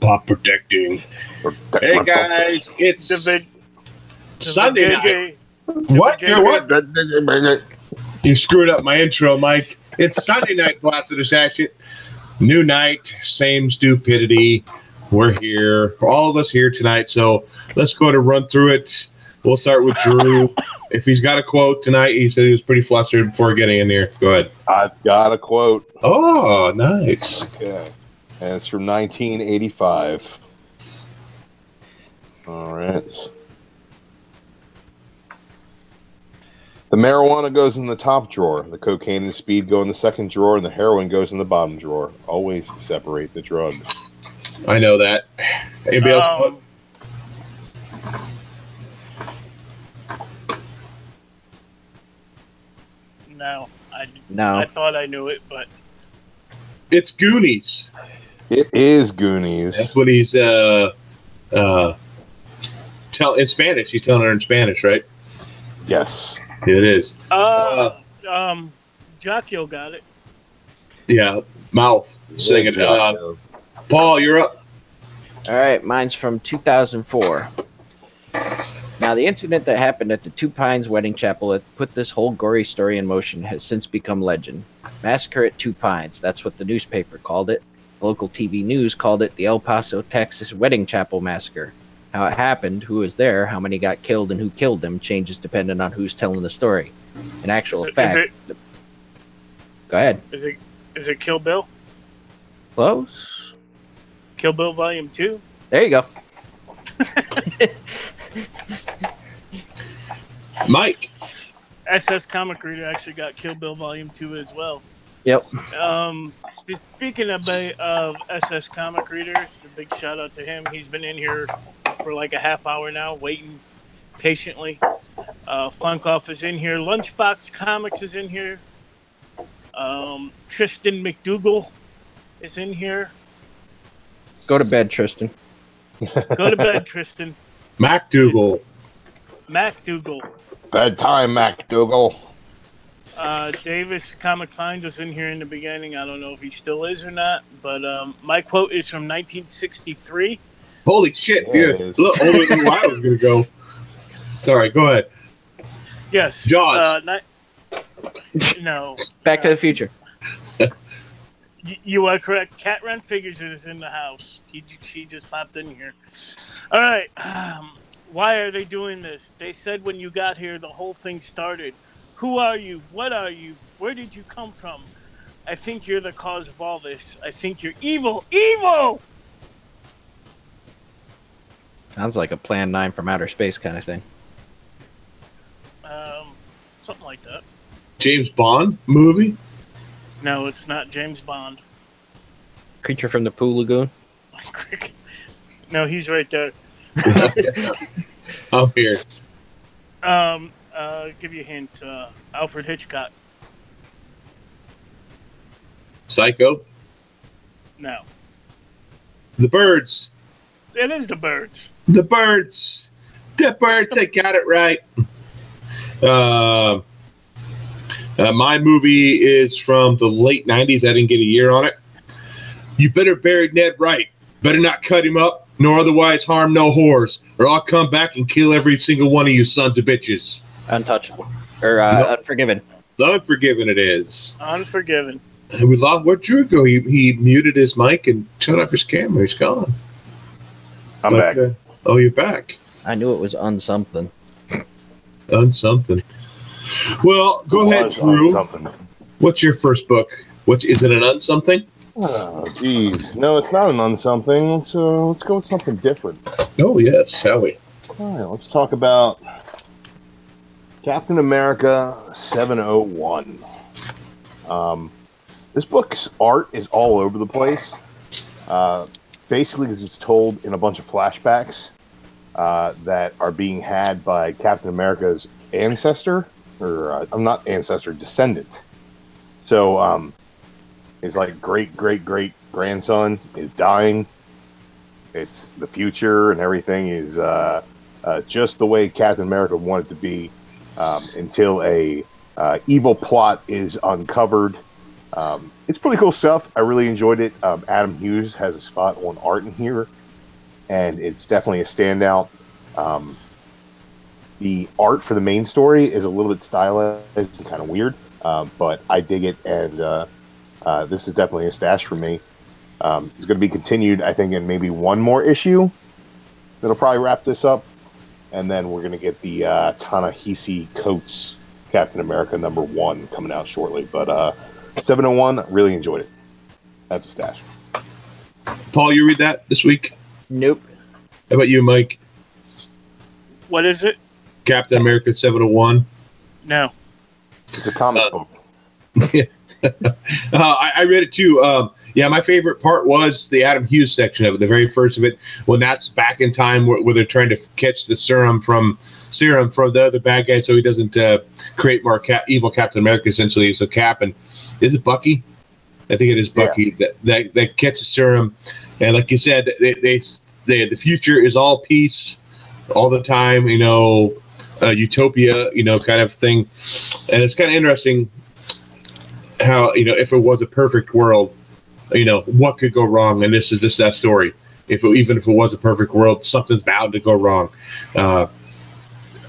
Pop protecting. Hey guys, it's Sunday night. What? You're what? You screwed up my intro, Mike. It's Sunday night, Blasted Assassin. New night, same stupidity. We're here. All of us here tonight. So let's go to run through it. We'll start with Drew. If he's got a quote tonight, he said he was pretty flustered before getting in here. Go ahead. I've got a quote. Oh, nice. Okay. And it's from 1985. All right. The marijuana goes in the top drawer. The cocaine and speed go in the second drawer, and the heroin goes in the bottom drawer. Always separate the drugs. I know that. Anybody else? No. I thought I knew it, but It's Goonies. It is Goonies. That's what he's in Spanish. He's telling her in Spanish, right? Yes. It is. Jaccio got it. Yeah, mouth singing. Paul, you're up. All right, mine's from 2004. Now, the incident that happened at the Two Pines Wedding Chapel that put this whole gory story in motion has since become legend. Massacre at Two Pines, that's what the newspaper called it. Local TV news called it the El Paso, Texas Wedding Chapel Massacre. How it happened, who was there, how many got killed, and who killed them changes depending on who's telling the story. In actual fact... Go ahead. Is it Kill Bill? Close. Kill Bill Volume 2? There you go. Mike. SS Comic Reader actually got Kill Bill Volume 2 as well. Yep. Speaking of SS Comic Reader, it's a big shout out to him. He's been in here for like a half hour now, waiting patiently. Funkoff is in here. Lunchbox Comics is in here. Tristan McDougal is in here. Go to bed, Tristan. Go to bed, Tristan. MacDougal. Bedtime, MacDougal. Davis Comic Finds was in here in the beginning. I don't know if he still is or not, but my quote is from 1963. Holy shit, dude. A little older than where I was going to go. Sorry, go ahead. Yes. Jaws. No. Back to the Future. You are correct. Cat Rent Figures is in the house. She just popped in here. All right. Why are they doing this? They said when you got here, the whole thing started. Who are you? What are you? Where did you come from? I think you're the cause of all this. I think you're evil. Evil! Sounds like a Plan 9 from outer space kind of thing. Something like that. James Bond movie? No, it's not James Bond. Creature from the Pooh Lagoon? No, he's right there. I'm here. Give you a hint. Alfred Hitchcock. Psycho? No. The Birds. It is The Birds. The Birds. The Birds. I got it right. My movie is from the late 90s. I didn't get a year on it. You better bury Ned right. Better not cut him up, nor otherwise harm no whores, or I'll come back and kill every single one of you sons of bitches. Untouchable. Or Unforgiven. Unforgiven it is. Unforgiven. And we lost. Where'd Drew go? He muted his mic and shut off his camera. He's gone. I'm back. Oh, you're back. I knew it was unsomething. Unsomething. Well, go ahead, Drew. What's your first book? Is it an unsomething? Oh, geez. No, it's not an unsomething. Let's go with something different. Oh, yes, shall we? All right, let's talk about Captain America 701. This book's art is all over the place. Basically, because it's told in a bunch of flashbacks that are being had by Captain America's ancestor, or I'm not ancestor, descendant. So his like great grandson is dying. It's the future, and everything is just the way Captain America wanted it to be until a evil plot is uncovered It's pretty cool stuff. I really enjoyed it. Adam Hueys has a spot on art in here, and it's definitely a standout. The art for the main story is a little bit stylized and kind of weird, but I dig it, and this is definitely a stash for me. It's going to be continued, I think, in maybe one more issue. That'll probably wrap this up, and then we're going to get the Ta-Nehisi Coates Captain America #1 coming out shortly. But 701, really enjoyed it. That's a stash. Paul, you read that this week? Nope. How about you, Mike? What is it? Captain America 701? No. It's a comic book. I read it too. Yeah, my favorite part was the Adam Hueys section of it, the very first of it, when that's back in time where they're trying to catch the serum from the other bad guy so he doesn't create more evil Captain America, essentially. So Cap, and is it Bucky? I think it is Bucky that catches serum. And like you said, the future is all peace all the time, utopia, kind of thing. And it's kind of interesting how, if it was a perfect world, what could go wrong? And this is just that story. Even if it was a perfect world, something's bound to go wrong. I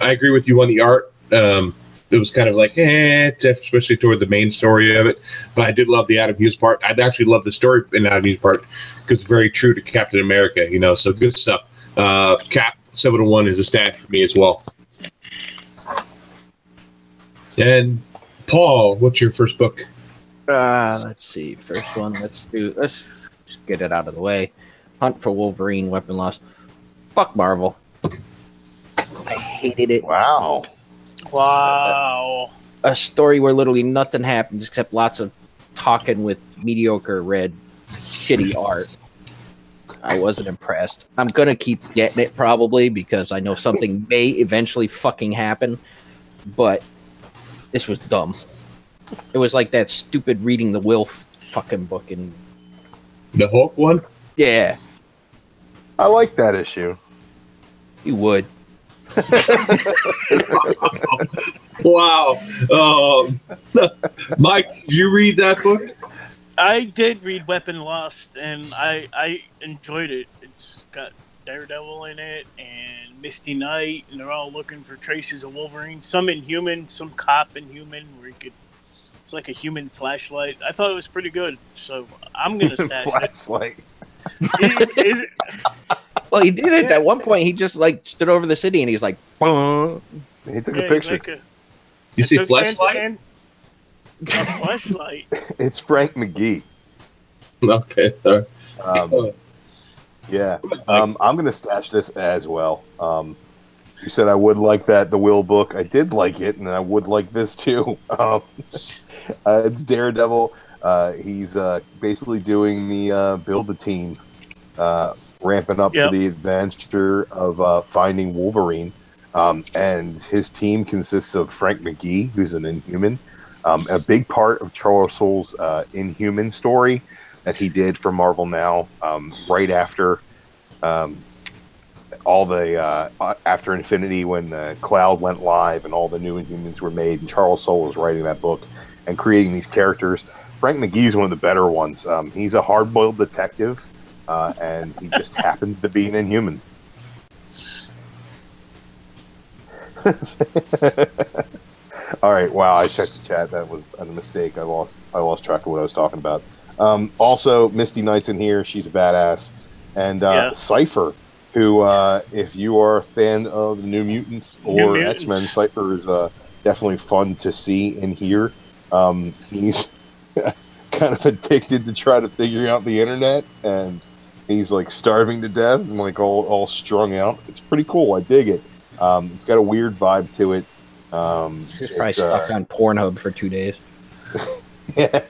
agree with you on the art. It was kind of like, especially toward the main story of it. But I did love the Adam Hueys part. I'd actually love the story in Adam Hueys part because it's very true to Captain America, so good stuff. Cap 701 is a stash for me as well. And Paul, what's your first book? Let's see. First one. Let's just get it out of the way. Hunt for Wolverine, Weapon Loss. Fuck Marvel. I hated it. Wow. A story where literally nothing happens except lots of talking with mediocre red shitty art. I wasn't impressed. I'm gonna keep getting it probably because I know something may eventually fucking happen, but this was dumb. It was like that stupid Reading the Will fucking book in the Hulk one. Yeah, I like that issue. You would. Wow. Mike, did you read that book? I did read Weapon Lost, and I enjoyed it. It's got Daredevil in it and Misty Knight, and they're all looking for traces of Wolverine. Some Inhuman, some cop Inhuman, where it's like a human flashlight. I thought it was pretty good, so I'm gonna stash flashlight. Is it? Well, he did it at one point. He just stood over the city and he's like, "Bah." He took a picture. You see flashlight? A flashlight. It's Frank McGee. Okay. Yeah. I'm going to stash this as well. You said I would like the Will book. I did like it, and I would like this too. It's Daredevil. He's basically doing the build the team, ramping up for the adventure of finding Wolverine. And his team consists of Frank McGee, who's an Inhuman. A big part of Charles Soule's Inhuman story that he did for Marvel Now, right after after Infinity, when Cloud went live and all the new Inhumans were made, and Charles Soule was writing that book and creating these characters. Frank McGee is one of the better ones. He's a hard-boiled detective, and he just happens to be an Inhuman. All right, wow! I checked the chat. That was a mistake. I lost track of what I was talking about. Also, Misty Knight's in here. She's a badass, and Cypher, who, if you are a fan of the New Mutants or X-Men, Cypher is definitely fun to see and hear. He's kind of addicted to try to figure out the internet, and he's starving to death and all strung out. It's pretty cool. I dig it. It's got a weird vibe to it. He's probably stuck on Pornhub for 2 days. Yeah.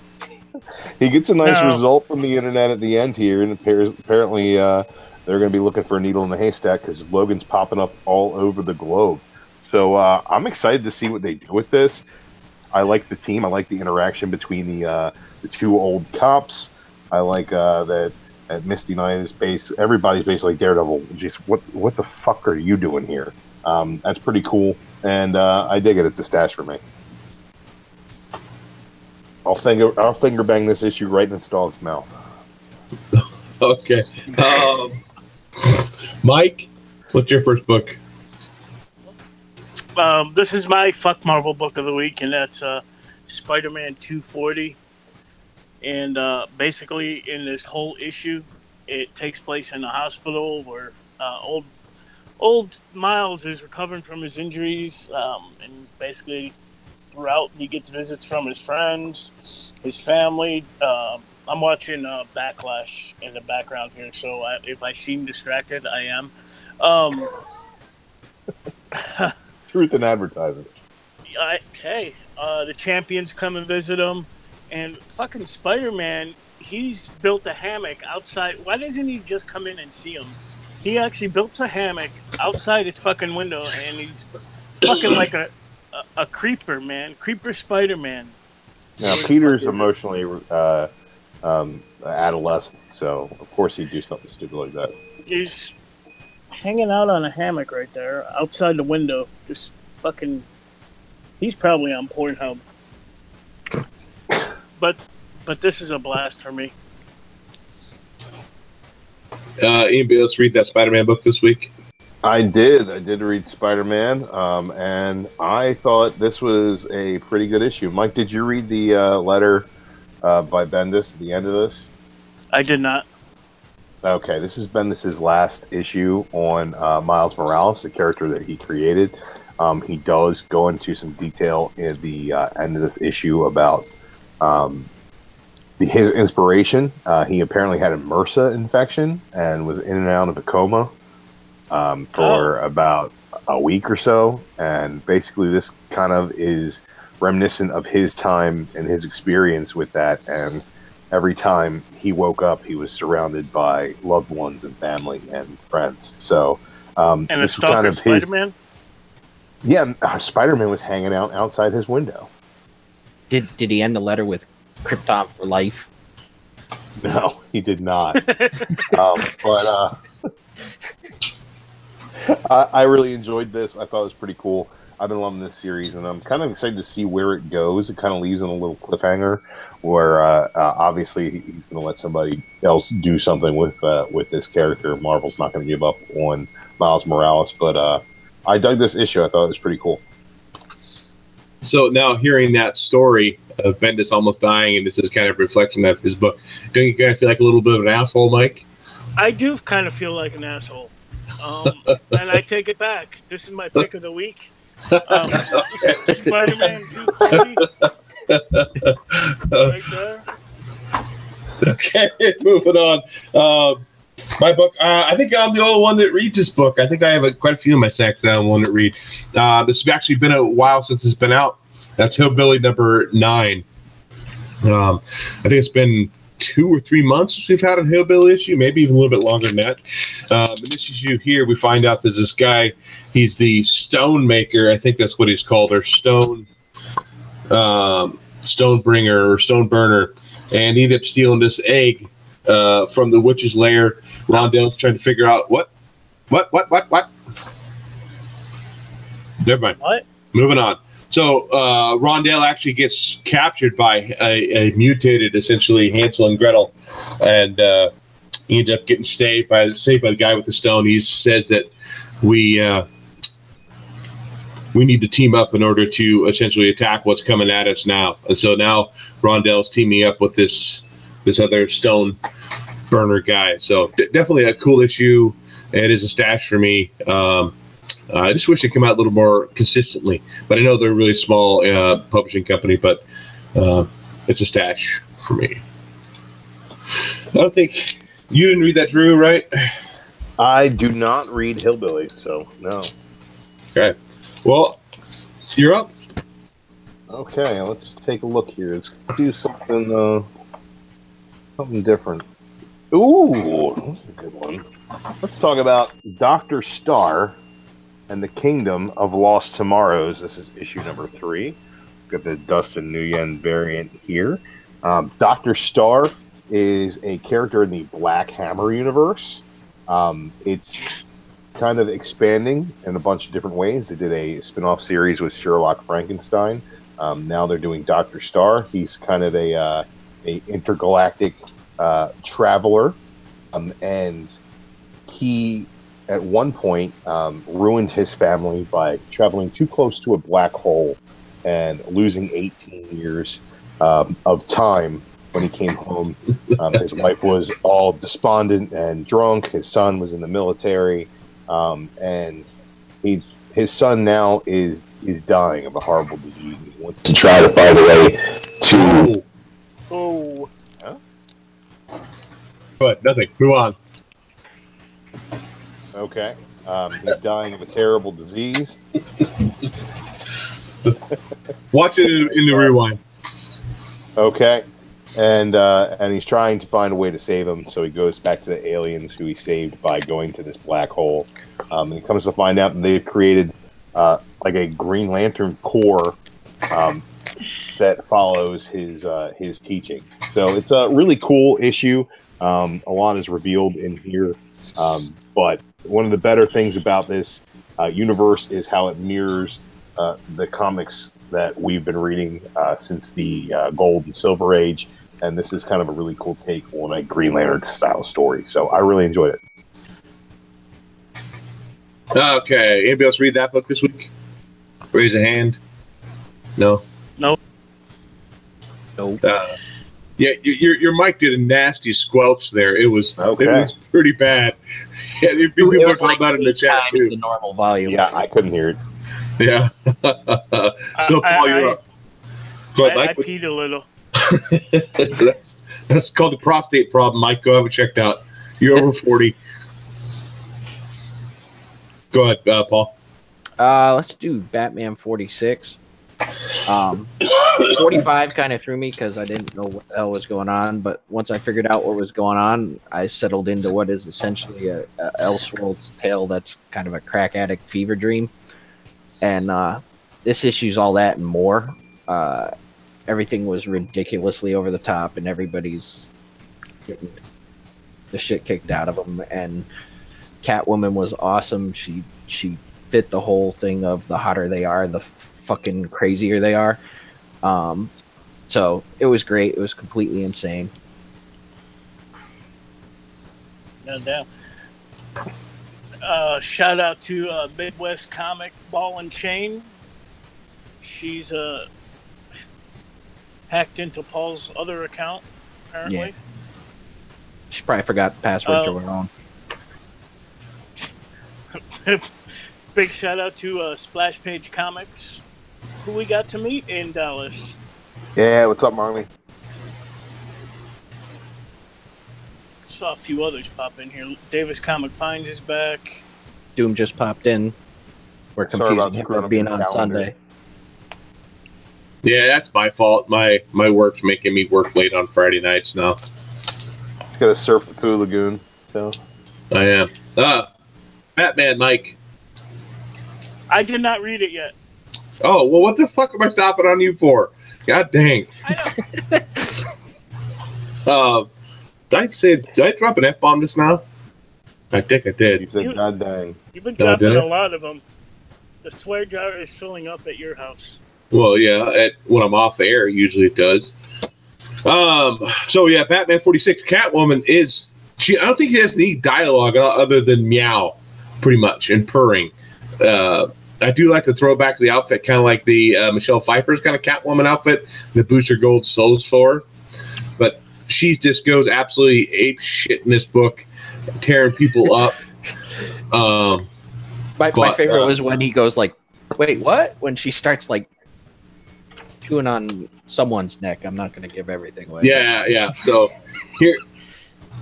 He gets a nice result from the internet at the end here, and apparently they're going to be looking for a needle in the haystack because Logan's popping up all over the globe. So I'm excited to see what they do with this. I like the team. I like the interaction between the two old cops. I like that Misty Knight is everybody's basically Daredevil. Just what the fuck are you doing here? That's pretty cool, and I dig it. It's a stash for me. I'll finger bang this issue right in its dog's mouth. Okay. Mike, what's your first book? This is my Fuck Marvel book of the week, and that's Spider-Man 240. And basically, in this whole issue, it takes place in a hospital where old Miles is recovering from his injuries, and basically throughout he gets visits from his friends, his family. I'm watching Backlash in the background here, so if I seem distracted, I am. Truth in advertising. Hey, the champions come and visit him, and fucking Spider-Man, he's built a hammock outside. Why doesn't he just come in and see him? He actually built a hammock outside his fucking window, and he's fucking like a creeper, man. Creeper Spider-Man. Now, Peter's emotionally adolescent, so of course he'd do something stupid like that. He's hanging out on a hammock right there outside the window. Just fucking. He's probably on Pornhub. But this is a blast for me. Anybody else read that Spider-Man book this week? I did read Spider-Man, and I thought this was a pretty good issue. Mike, did you read the letter by Bendis at the end of this? I did not. Okay, this is Bendis' last issue on Miles Morales, the character that he created. He does go into some detail in the end of this issue about his inspiration. He apparently had a MRSA infection and was in and out of a coma for about a week or so. And basically this kind of is reminiscent of his time and his experience with that. And every time he woke up, he was surrounded by loved ones and family and friends. So, and this was kind of Spider-Man? Yeah, Spider-Man was hanging out outside his window. Did he end the letter with Krypton for life? No, he did not. But I really enjoyed this. I thought it was pretty cool. I've been loving this series, and I'm kind of excited to see where it goes. It kind of leaves in a little cliffhanger where obviously he's going to let somebody else do something with this character. Marvel's not going to give up on Miles Morales, but I dug this issue. I thought it was pretty cool. So now hearing that story of Bendis almost dying, and this is kind of a reflection of his book, don't you kind of feel like a little bit of an asshole, Mike? I do kind of feel like an asshole. And I take it back. This is my pick of the week. Spider-Man 240. Right there. Okay, moving on. My book, I think I'm the only one that reads this book. I think I have quite a few in my stacks that I'm the one that read. This has actually been a while since it's been out. That's Hillbilly number 9. I think it's been 2 or 3 months since we've had a Hillbilly issue, maybe even a little bit longer than that. In this issue here, we find out there's this guy. He's the stone maker. I think that's what he's called, or stone bringer or stone burner. And he ended up stealing this egg from the witch's lair. Rondell's trying to figure out what? Never mind. What? Moving on. So Rondell actually gets captured by a mutated, essentially, Hansel and Gretel, and he ends up getting saved by the guy with the stone. He says that we need to team up in order to essentially attack what's coming at us now. And so now Rondell's teaming up with this other stone burner guy. So definitely a cool issue. It is a stash for me. I just wish it came out a little more consistently, but I know they're a really small publishing company, but it's a stash for me. I don't think you didn't read that, Drew, right? I do not read Hillbilly, so no. Okay. Well, you're up. Okay, let's take a look here. Let's do something different. Ooh, that's a good one. Let's talk about Dr. Star and the Kingdom of Lost Tomorrows. This is issue number 3. Got the Dustin Nguyen variant here. Dr. Star is a character in the Black Hammer universe. It's kind of expanding in a bunch of different ways. They did a spin-off series with Sherlock Frankenstein Now they're doing Dr. Star. He's kind of a intergalactic traveler, and he at one point ruined his family by traveling too close to a black hole and losing 18 years of time. When he came home, his wife was all despondent and drunk. His son was in the military, and his son now is dying of a horrible disease. He wants to try to find a way to. Oh. Huh? But nothing. Move on. Okay. He's dying of a terrible disease. Watch it in the rewind. Okay. And he's trying to find a way to save him, so he goes back to the aliens who he saved by going to this black hole. And he comes to find out that they've created like a Green Lantern Corps that follows his teachings. So it's a really cool issue. A lot is revealed in here, but one of the better things about this universe is how it mirrors the comics that we've been reading since the Gold and Silver Age. And this is kind of a really cool take on a Green Lantern style story. So I really enjoyed it. Okay. Anybody else read that book this week? Raise a hand. No. No. Nope. Yeah, your mic did a nasty squelch there. It was pretty bad. Yeah, people are talking about it in the chat too. The normal volume. Yeah, I couldn't hear it. Yeah. So Paul, you're up. But I peed a little. That's called the prostate problem, Mike. Go have it checked out. You're over 40. Go ahead, Paul. Let's do Batman 46. 45 kind of threw me because I didn't know what the hell was going on. But once I figured out what was going on, I settled into what is essentially a Elseworlds tale that's kind of a crack addict fever dream. And this issue's all that and more. Everything was ridiculously over the top, and everybody's getting the shit kicked out of them. And Catwoman was awesome. She fit the whole thing of the hotter they are, the fucking crazier they are. So it was great. It was completely insane. No doubt. Shout out to Midwest Comic Ball and Chain. She's hacked into Paul's other account, apparently. Yeah. She probably forgot the password to her own. Big shout out to Splash Page Comics, who we got to meet in Dallas. Yeah, what's up, Marley? Saw a few others pop in here. Davis Comic Finds is back. Doom just popped in. We're confusing him for being on Sunday. Yeah, that's my fault. My work's making me work late on Friday nights now. It's got to surf the Poo Lagoon. So I am. Batman, Mike. I did not read it yet. Oh, well, what the fuck am I stopping on you for? God dang. I know. Did I drop an F-bomb just now? I think I did. You said, God dang. You've been dropping a lot of them. The swear jar is filling up at your house. Well, yeah, when I'm off air, usually it does. So yeah, Batman 46, Catwoman is I don't think he has any dialogue other than meow, pretty much, and purring. I do like the throwback to the outfit, kind of like the Michelle Pfeiffer's kind of Catwoman outfit, the Booster Gold Souls for. But she just goes absolutely ape shit in this book, tearing people up. My favorite was when he goes like, "Wait, what?" When she starts like chewing on someone's neck. I'm not going to give everything away. Yeah. So here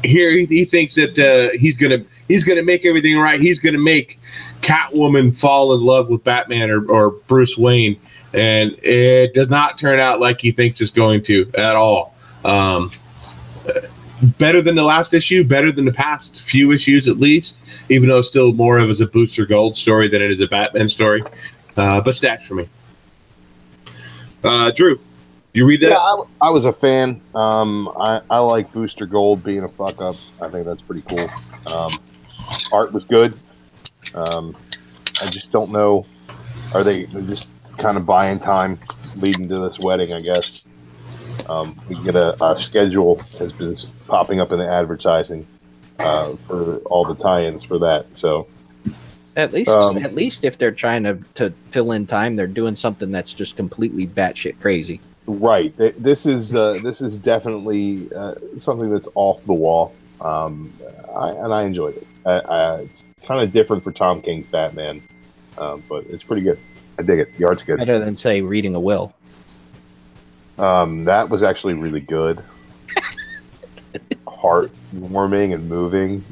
he thinks that he's gonna make everything right. He's gonna make Catwoman fall in love with Batman or Bruce Wayne, and it does not turn out like he thinks it's going to at all. Better than the last issue, better than the past few issues at least, even though it's still more of a Booster Gold story than it is a Batman story. But stats for me. Drew, you read that? Yeah, I was a fan. I like Booster Gold being a fuck up. I think that's pretty cool. Art was good. I just don't know. Are they just kind of buying time leading to this wedding, I guess. We get a schedule has been popping up in the advertising for all the tie-ins for that. So at least if they're trying to fill in time, they're doing something that's just completely batshit crazy. Right. This is definitely something that's off the wall, and I enjoyed it. It's kind of different for Tom King's Batman, but it's pretty good. I dig it. The art's good. Better than, say, reading a will. That was actually really good. Heartwarming and moving.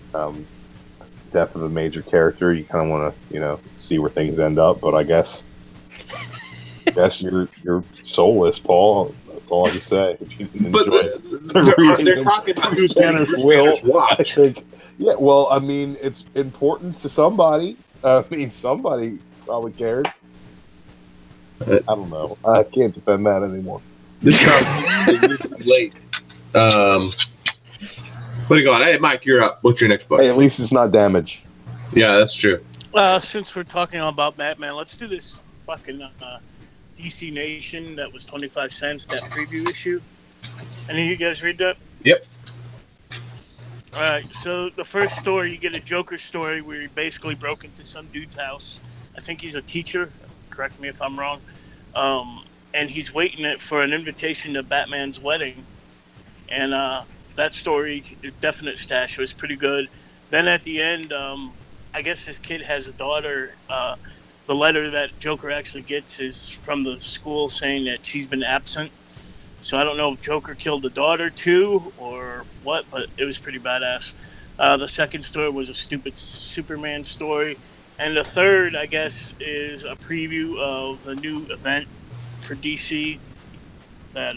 Death of a major character. You kind of want to, see where things end up. But I guess you're soulless, Paul. That's all I can say. But they're talking about who's going to watch. Yeah, well, I mean, it's important to somebody. I mean, somebody probably cared. I don't know. I can't defend that anymore. This comes late. What are you going? Hey, Mike, you're up. What's your next book? Hey, at least it's not damage. Yeah, that's true. Since we're talking about Batman, let's do this fucking DC Nation that was 25 cents, that preview issue. Any of you guys read that? Yep. All right, so the first story, you get a Joker story where he basically broke into some dude's house. I think he's a teacher. Correct me if I'm wrong. And he's waiting for an invitation to Batman's wedding. And that story, definite stash, was pretty good. Then at the end, I guess this kid has a daughter. The letter that Joker actually gets is from the school saying that she's been absent. So I don't know if Joker killed the daughter too or what, but it was pretty badass. The second story was a stupid Superman story. And the third, I guess, is a preview of the new event for DC that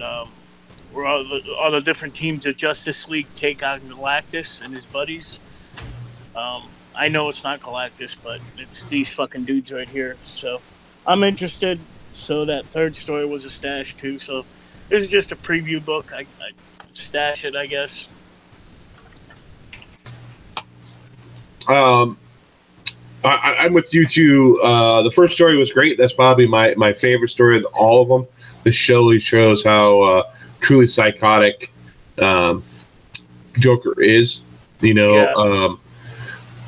where all the different teams of Justice League take on Galactus and his buddies. I know it's not Galactus, but it's these fucking dudes right here. So I'm interested. So that third story was a stash too. So this is just a preview book. I stash it, I guess. I'm with you too. The first story was great. That's probably my favorite story of all of them. This shows how truly psychotic Joker is.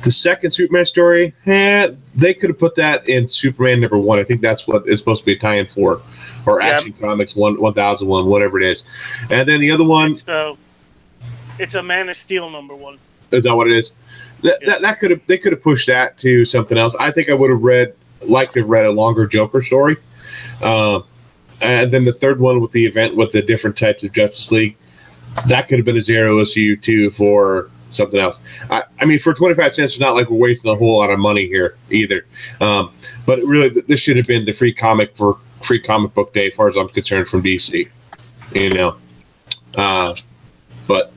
The second Superman story, they could have put that in Superman #1. I think that's what it's supposed to be a tie-in for, or Action Comics 1001, whatever it is. And then the other one, it's a Man of Steel #1. Is that what it is? They could have pushed that to something else. I think I would have liked to have read a longer Joker story. And then the third one with the event with the different types of Justice League, that could have been a zero issue too for something else. I mean, for 25 cents, it's not like we're wasting a whole lot of money here either. But really, this should have been the free comic book day, as far as I'm concerned, from DC. But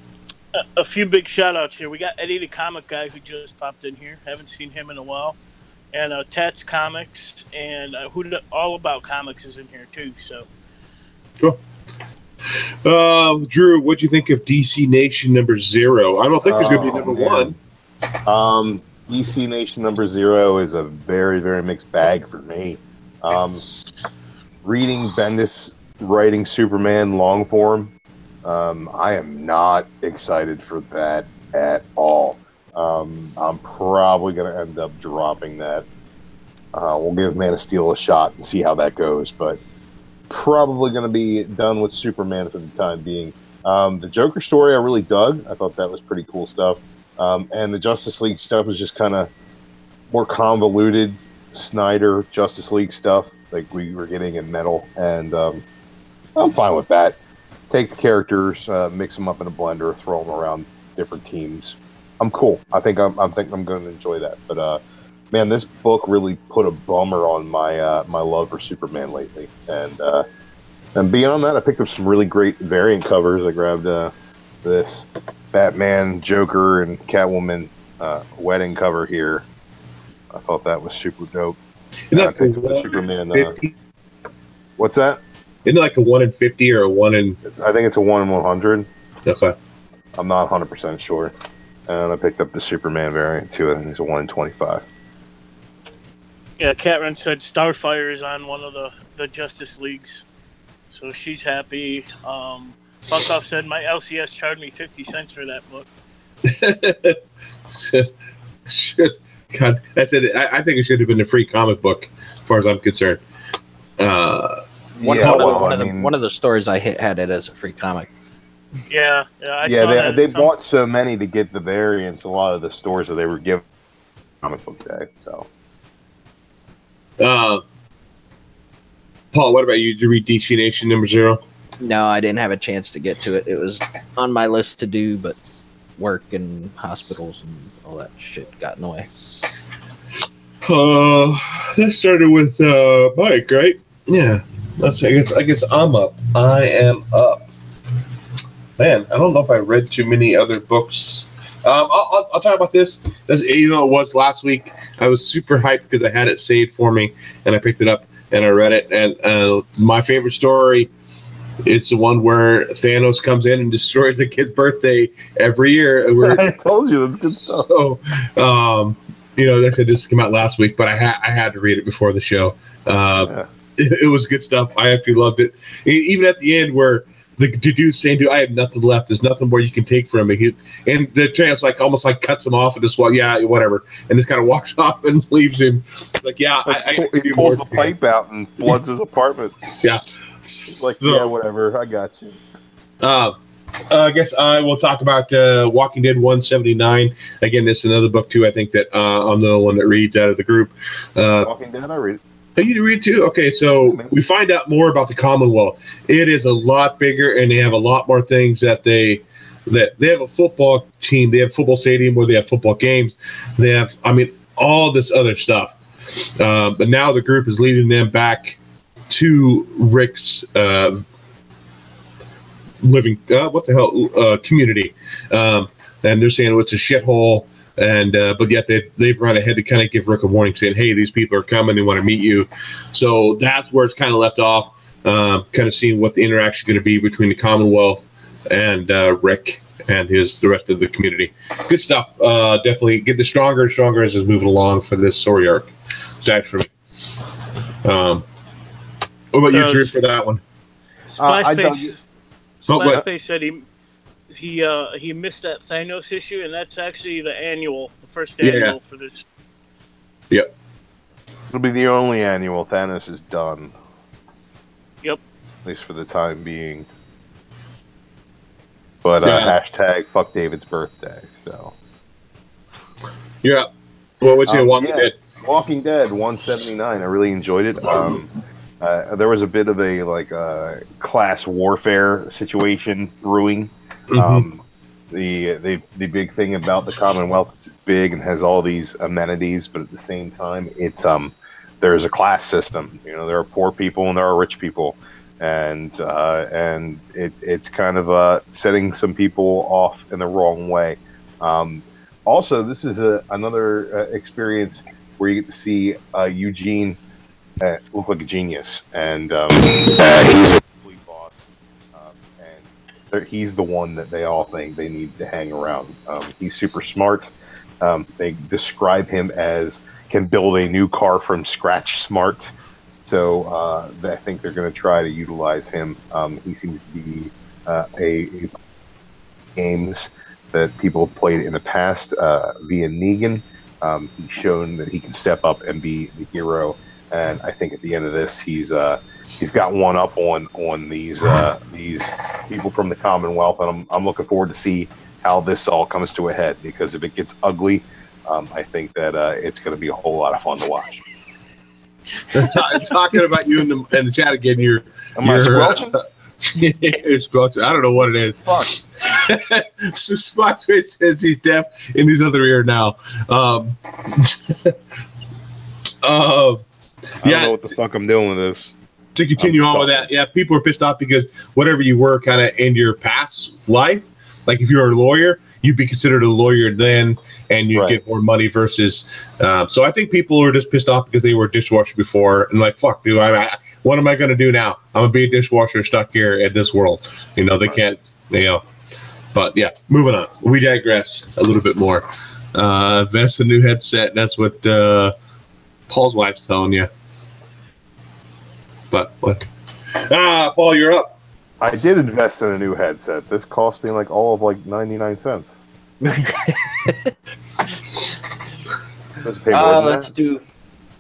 a few big shout outs here. We got Eddie the Comic Guy who just popped in here. Haven't seen him in a while. And Tats Comics and All About Comics is in here too. So, cool. Drew, what'd you think of DC Nation #0? I don't think there's going to be #1. DC Nation #0 is a very, very mixed bag for me. Reading Bendis writing Superman long form, I am not excited for that at all. I'm probably going to end up dropping that. We'll give Man of Steel a shot and see how that goes, but probably going to be done with Superman for the time being. The Joker story I really dug. I thought that was pretty cool stuff. And the Justice League stuff was just kind of more convoluted Snyder Justice League stuff like we were getting in Metal, and I'm fine with that. Take the characters, mix them up in a blender, throw them around different teams. I'm cool. I think I'm going to enjoy that. But man, this book really put a bummer on my my love for Superman lately. And beyond that, I picked up some really great variant covers. I grabbed this Batman, Joker, and Catwoman wedding cover here. I thought that was super dope. I picked up the Superman. What's that? Isn't it like a 1 in 50 or a 1 in? I think it's a 1 in 100. Okay. I'm not 100% sure. And I picked up the Superman variant too. I think it's a 1 in 25. Yeah, Catron said Starfire is on one of the Justice Leagues. so she's happy. Funkoff said my LCS charged me 50 cents for that book. God, that's it. I think it should have been a free comic book, as far as I'm concerned. One of the stores I had it as a free comic. Yeah, I saw they bought so many to get the variants. A lot of the stores that they were giving comic book day. So, Paul, what about you? Did you read DC Nation #0? No, I didn't have a chance to get to it. It was on my list to do, but work and hospitals and all that shit got in the way. That started with Mike, right? Yeah. I guess I'm up. I am up. Man, I don't know if I read too many other books. I'll talk about this. It was last week. I was super hyped because I had it saved for me, and I picked it up and I read it. And my favorite story, it's the one where Thanos comes in and destroys the kid's birthday every year. I told you that's good stuff. So, like I said, this came out last week, but I had to read it before the show. It was good stuff. I actually loved it. Even at the end where the dude's saying, "Dude, I have nothing left. There's nothing more you can take from me." And the chance almost cuts him off and just whatever, and just kind of walks off and leaves him. He pulls the pipe out and floods his apartment. Yeah, whatever. I got you. I guess I will talk about Walking Dead 179. Again, this is another book too. I think that I'm the one that reads out of the group. Walking Dead, I read it. Oh, you read too? Okay, so we find out more about the Commonwealth. It is a lot bigger, and they have a lot more things that they have a football team. They have a football stadium where they have football games. They have, all this other stuff. But now the group is leading them back to Rick's living community, and they're saying it's a shithole. And but yet they've run ahead to kind of give Rick a warning, saying, "Hey, these people are coming; they want to meet you." So that's where it's kind of left off, kind of seeing what the interaction is going to be between the Commonwealth and Rick and the rest of the community. Good stuff. Definitely getting stronger and stronger as it's moving along for this story arc. Actually, what about you, Drew, for that one? Splashface said he missed that Thanos issue, and that's actually the first annual for this. Yep. It'll be the only annual. Thanos is done. Yep. At least for the time being. But hashtag fuck David's birthday. So. Yeah. Well, what's your Walking Dead? Walking Dead 179. I really enjoyed it. There was a bit of a class warfare situation brewing. Mm-hmm. The big thing about the Commonwealth is it's big and has all these amenities, but at the same time, it's there's a class system. There are poor people and there are rich people, and it's kind of setting some people off in the wrong way. Also, this is another experience where you get to see Eugene look like a genius, and he's a complete boss. He's the one that they all think they need to hang around. He's super smart. They describe him as can build a new car from scratch smart. So I think they're going to try to utilize him. He seems to be a games that people have played in the past via Negan. He's shown that he can step up and be the hero. And I think at the end of this, he's got one up on these people from the Commonwealth, and I'm looking forward to see how this all comes to a head. Because if it gets ugly, I think that it's going to be a whole lot of fun to watch. Talking about you in the chat again, am I squelching? You're squelching. I don't know what it is. Fuck. So Splackface says he's deaf in his other ear now. I don't know what the fuck I'm doing with this. To continue on with that, people are pissed off because whatever you were kind of in your past life, like if you were a lawyer, you'd be considered a lawyer then, and you'd get more money versus. So I think people are just pissed off because they were a dishwasher before, and like, fuck, dude, what am I going to do now? I'm going to be a dishwasher stuck here in this world. They can't, But yeah, moving on. We digress a little bit more. Invest a new headset. That's what Paul's wife's telling you. But what? Paul, you're up. I did invest in a new headset. This cost me all of 99 cents. Let's do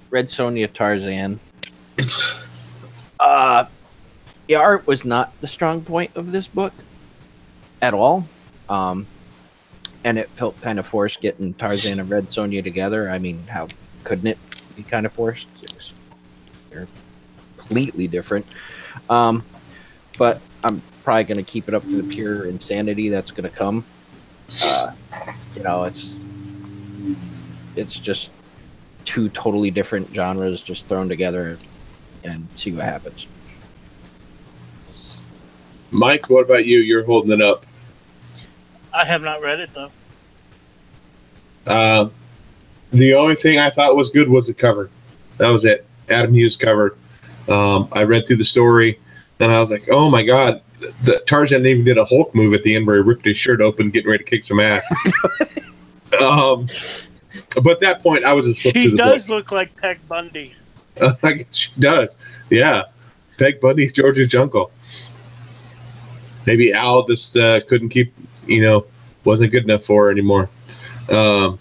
Red Sonja Tarzan. The art was not the strong point of this book at all. And it felt kind of forced getting Tarzan and Red Sonja together. I mean, how couldn't it be kind of forced? They're completely different. But I'm probably going to keep it up for the pure insanity that's going to come. It's just two totally different genres just thrown together and see what happens. Mike, what about you? You're holding it up. I have not read it, though. The only thing I thought was good was the cover. That was it. Adam Hughes cover. I read through the story, and I was like, oh, my God. The Tarzan even did a Hulk move at the end where he ripped his shirt open, getting ready to kick some ass. But at that point, I was just flipped to the She does look like Peg Bundy. I guess she does. Yeah. Peg Bundy's George's uncle. Maybe Al just couldn't keep, wasn't good enough for her anymore. But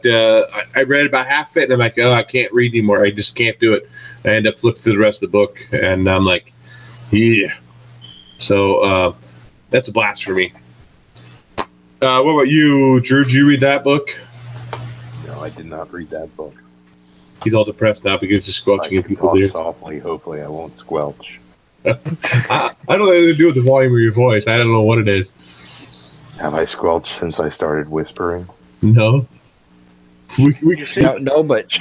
I read about half of it, and I'm like, oh, I can't read anymore. I just can't do it. I end up flipping through the rest of the book, and I'm like, yeah. So that's a blast for me. What about you, Drew? Did you read that book? No, I did not read that book. He's all depressed now because he's squelching in people's ears. Softly. Hopefully, I won't squelch. I don't know anything to do with the volume of your voice. I don't know what it is. Have I squelched since I started whispering? No. No, but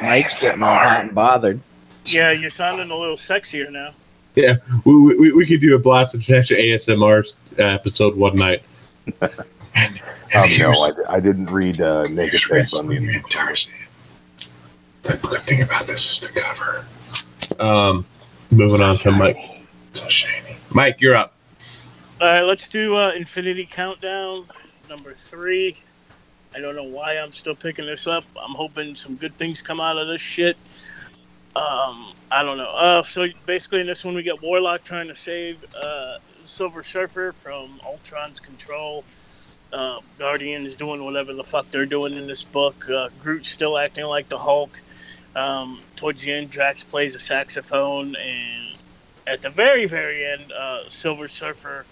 Mike's getting all hot and bothered. Yeah, you're sounding a little sexier now. Yeah, we could do a Blast International ASMR episode one night. No, I didn't read Naked Peg Bundy. The good thing about this is the cover. Moving on to Mike. So shiny. Mike, you're up. All right, let's do Infinity Countdown, number 3. I don't know why I'm still picking this up. I'm hoping some good things come out of this shit. I don't know. So basically in this one we get Warlock trying to save Silver Surfer from Ultron's control. Guardians doing whatever the fuck they're doing in this book. Groot's still acting like the Hulk. Towards the end, Drax plays a saxophone, and at the very, very end, Silver Surfer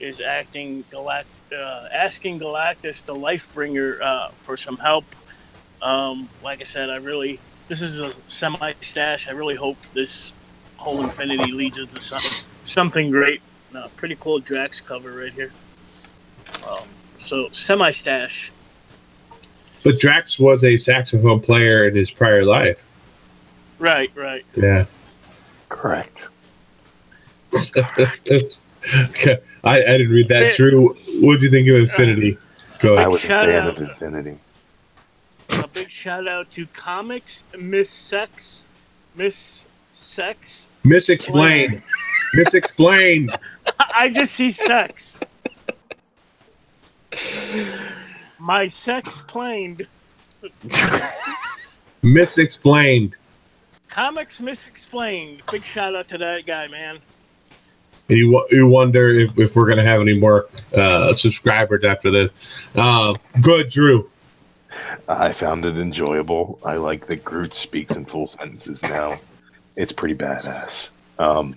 is asking Galactus, the Lifebringer, for some help. Like I said, this is a semi-stash. I really hope this whole Infinity leads into something great. Pretty cool Drax cover right here. So, semi-stash. But Drax was a saxophone player in his prior life. Right. Yeah. Correct. Okay. I didn't read that. Drew, what did you think of Infinity? Go ahead. I was a fan of Infinity. A big shout out to Comics Misexplained. Misexplained. I just see sex. My sex planed. Misexplained. Comics Misexplained. Big shout out to that guy, man. You wonder if we're going to have any more subscribers after this. Good, Drew. I found it enjoyable. I like that Groot speaks in full sentences now. It's pretty badass. The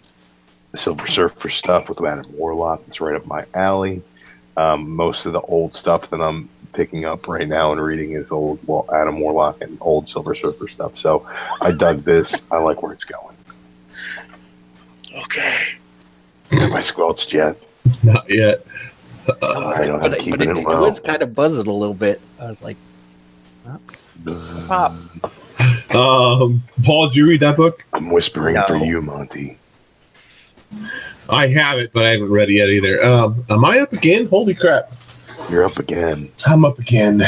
Silver Surfer stuff with Adam Warlock, it's right up my alley. Most of the old stuff that I'm picking up right now and reading is old Adam Warlock and old Silver Surfer stuff. So I dug this. I like where it's going. Okay. Have I squelched yet? Not yet. I don't have to keep it in low. I was kind of buzzing a little bit. I was like, pop. Paul, did you read that book? I'm whispering for you, Monty. I have it, but I haven't read it yet either. Am I up again? Holy crap. You're up again. I'm up again.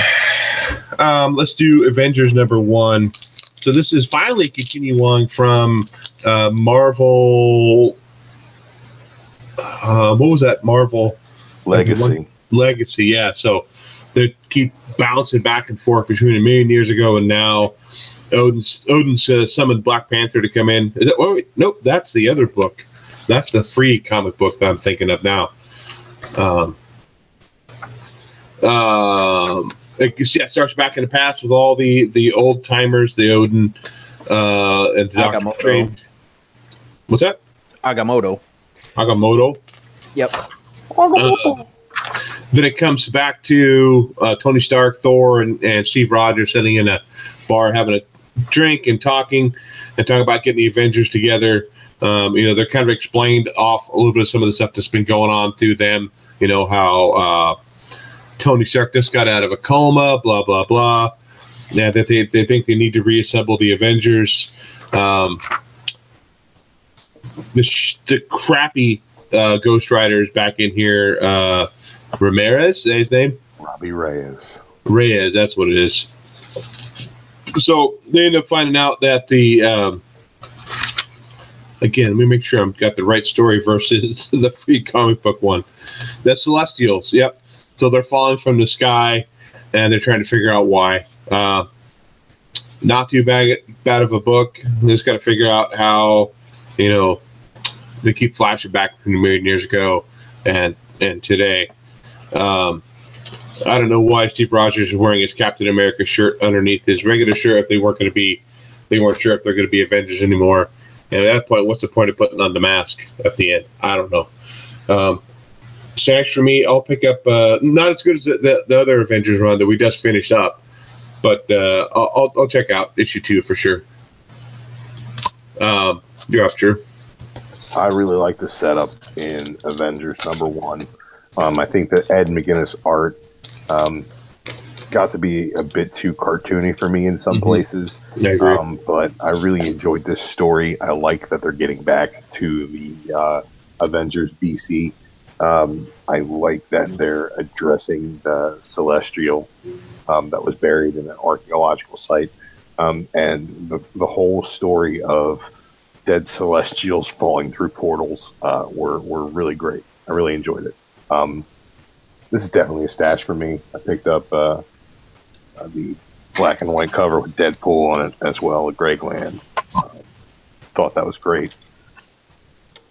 Let's do Avengers number 1. So this is finally continuing from Marvel. What was that? Marvel Legacy. Legacy, yeah. So they keep bouncing back and forth between a million years ago and now. Odin's summoned Black Panther to come in. Wait, nope, that's the other book. That's the free comic book that I'm thinking of now. It starts back in the past with all the old timers, the Odin and the Doctor Strange. What's that? Agamotto. Yep. Then it comes back to Tony Stark, Thor, and Steve Rogers sitting in a bar having a drink and talking about getting the Avengers together. They're kind of explained off a little bit of some of the stuff that's been going on through them. How Tony Stark just got out of a coma, blah, blah, blah. Yeah, that they think they need to reassemble the Avengers. The crappy Ghost Rider is back in here. Ramirez, is that his name? Robbie Reyes. Reyes, that's what it is. So they end up finding out that again, let me make sure I've got the right story versus the free comic book one. The Celestials, yep. So they're falling from the sky, and they're trying to figure out why. Not too bad of a book. They just got to figure out how, they keep flashing back from a million years ago and today. I don't know why Steve Rogers is wearing his Captain America shirt underneath his regular shirt if they weren't sure if they're going to be Avengers anymore. And at that point, what's the point of putting on the mask at the end? I don't know. So as for me, I'll pick up not as good as the other Avengers run that we just finished up, but I'll check out issue 2 for sure. You're up, Drew. I really like the setup in Avengers #1. I think that Ed McGuinness art got to be a bit too cartoony for me in some places. I agree. But I really enjoyed this story. I like that they're getting back to the Avengers BC. I like that they're addressing the Celestial that was buried in an archaeological site. And the whole story of dead Celestials falling through portals were really great. I really enjoyed it. This is definitely a stash for me. I picked up the black and white cover with Deadpool on it as well, a Greg Land. Thought that was great.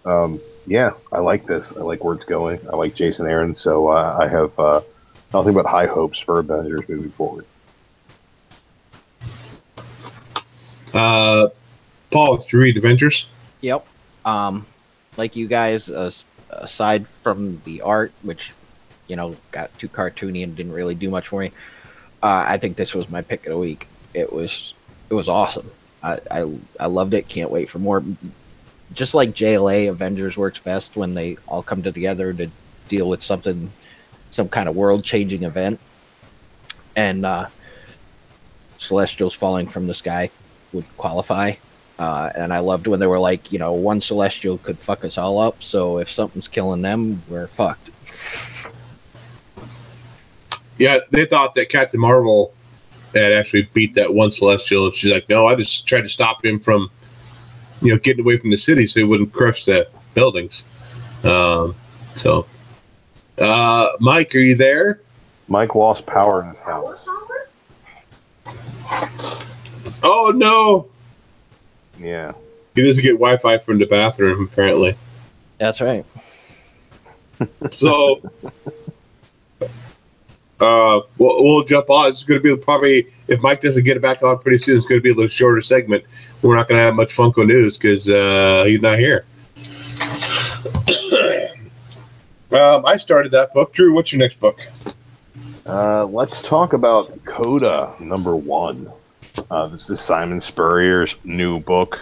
Yeah, I like this. I like where it's going. I like Jason Aaron, so I have nothing but high hopes for Avengers moving forward. Paul, did you read Avengers? Yep. Like you guys, aside from the art, which got too cartoony and didn't really do much for me, I think this was my pick of the week. It was awesome. I loved it. Can't wait for more. Just like JLA, Avengers works best when they all come together to deal with some kind of world-changing event. And Celestials falling from the sky would qualify. And I loved when they were like, one Celestial could fuck us all up, so if something's killing them, we're fucked. Yeah, they thought that Captain Marvel had actually beat that one Celestial, and she's like, no, I just tried to stop him from getting away from the city so he wouldn't crush the buildings. Mike, are you there? Mike lost power in his house. Oh, no. Yeah. He doesn't get Wi-Fi from the bathroom, apparently. That's right. So, we'll jump on. It's going to be probably, if Mike doesn't get it back on pretty soon, it's going to be a little shorter segment. We're not going to have much Funko news because he's not here. I started that book. Drew, what's your next book? Let's talk about Coda #1. This is Simon Spurrier's new book.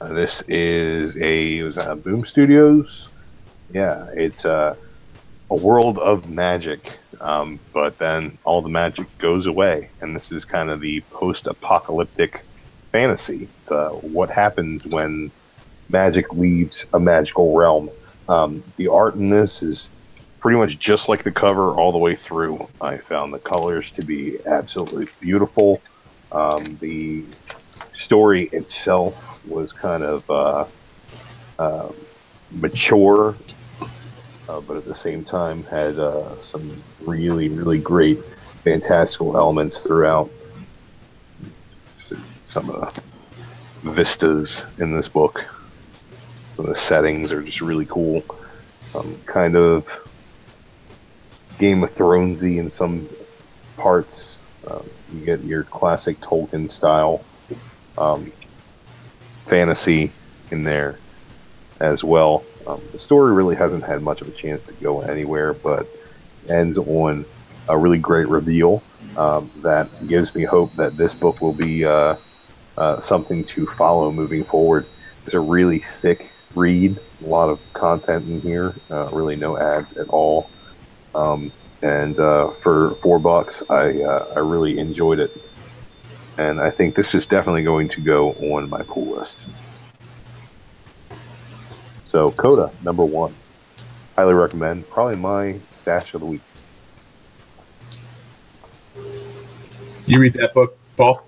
This is a Boom Studios. Yeah, it's a world of magic, but then all the magic goes away, and this is kind of the post-apocalyptic fantasy. It's what happens when magic leaves a magical realm. The art in this is pretty much just like the cover all the way through. I found the colors to be absolutely beautiful. The story itself was kind of mature, but at the same time had some really, really great fantastical elements throughout. some of the vistas in this book. Some of the settings are just really cool. Kind of Game of Thronesy in some parts. You get your classic Tolkien style fantasy in there as well. The story really hasn't had much of a chance to go anywhere, but ends on a really great reveal that gives me hope that this book will be something to follow moving forward. It's a really thick read, a lot of content in here, really no ads at all. And for $4, I really enjoyed it. And I think this is definitely going to go on my pool list. So, Coda, number 1. Highly recommend. Probably my stash of the week. You read that book, Paul?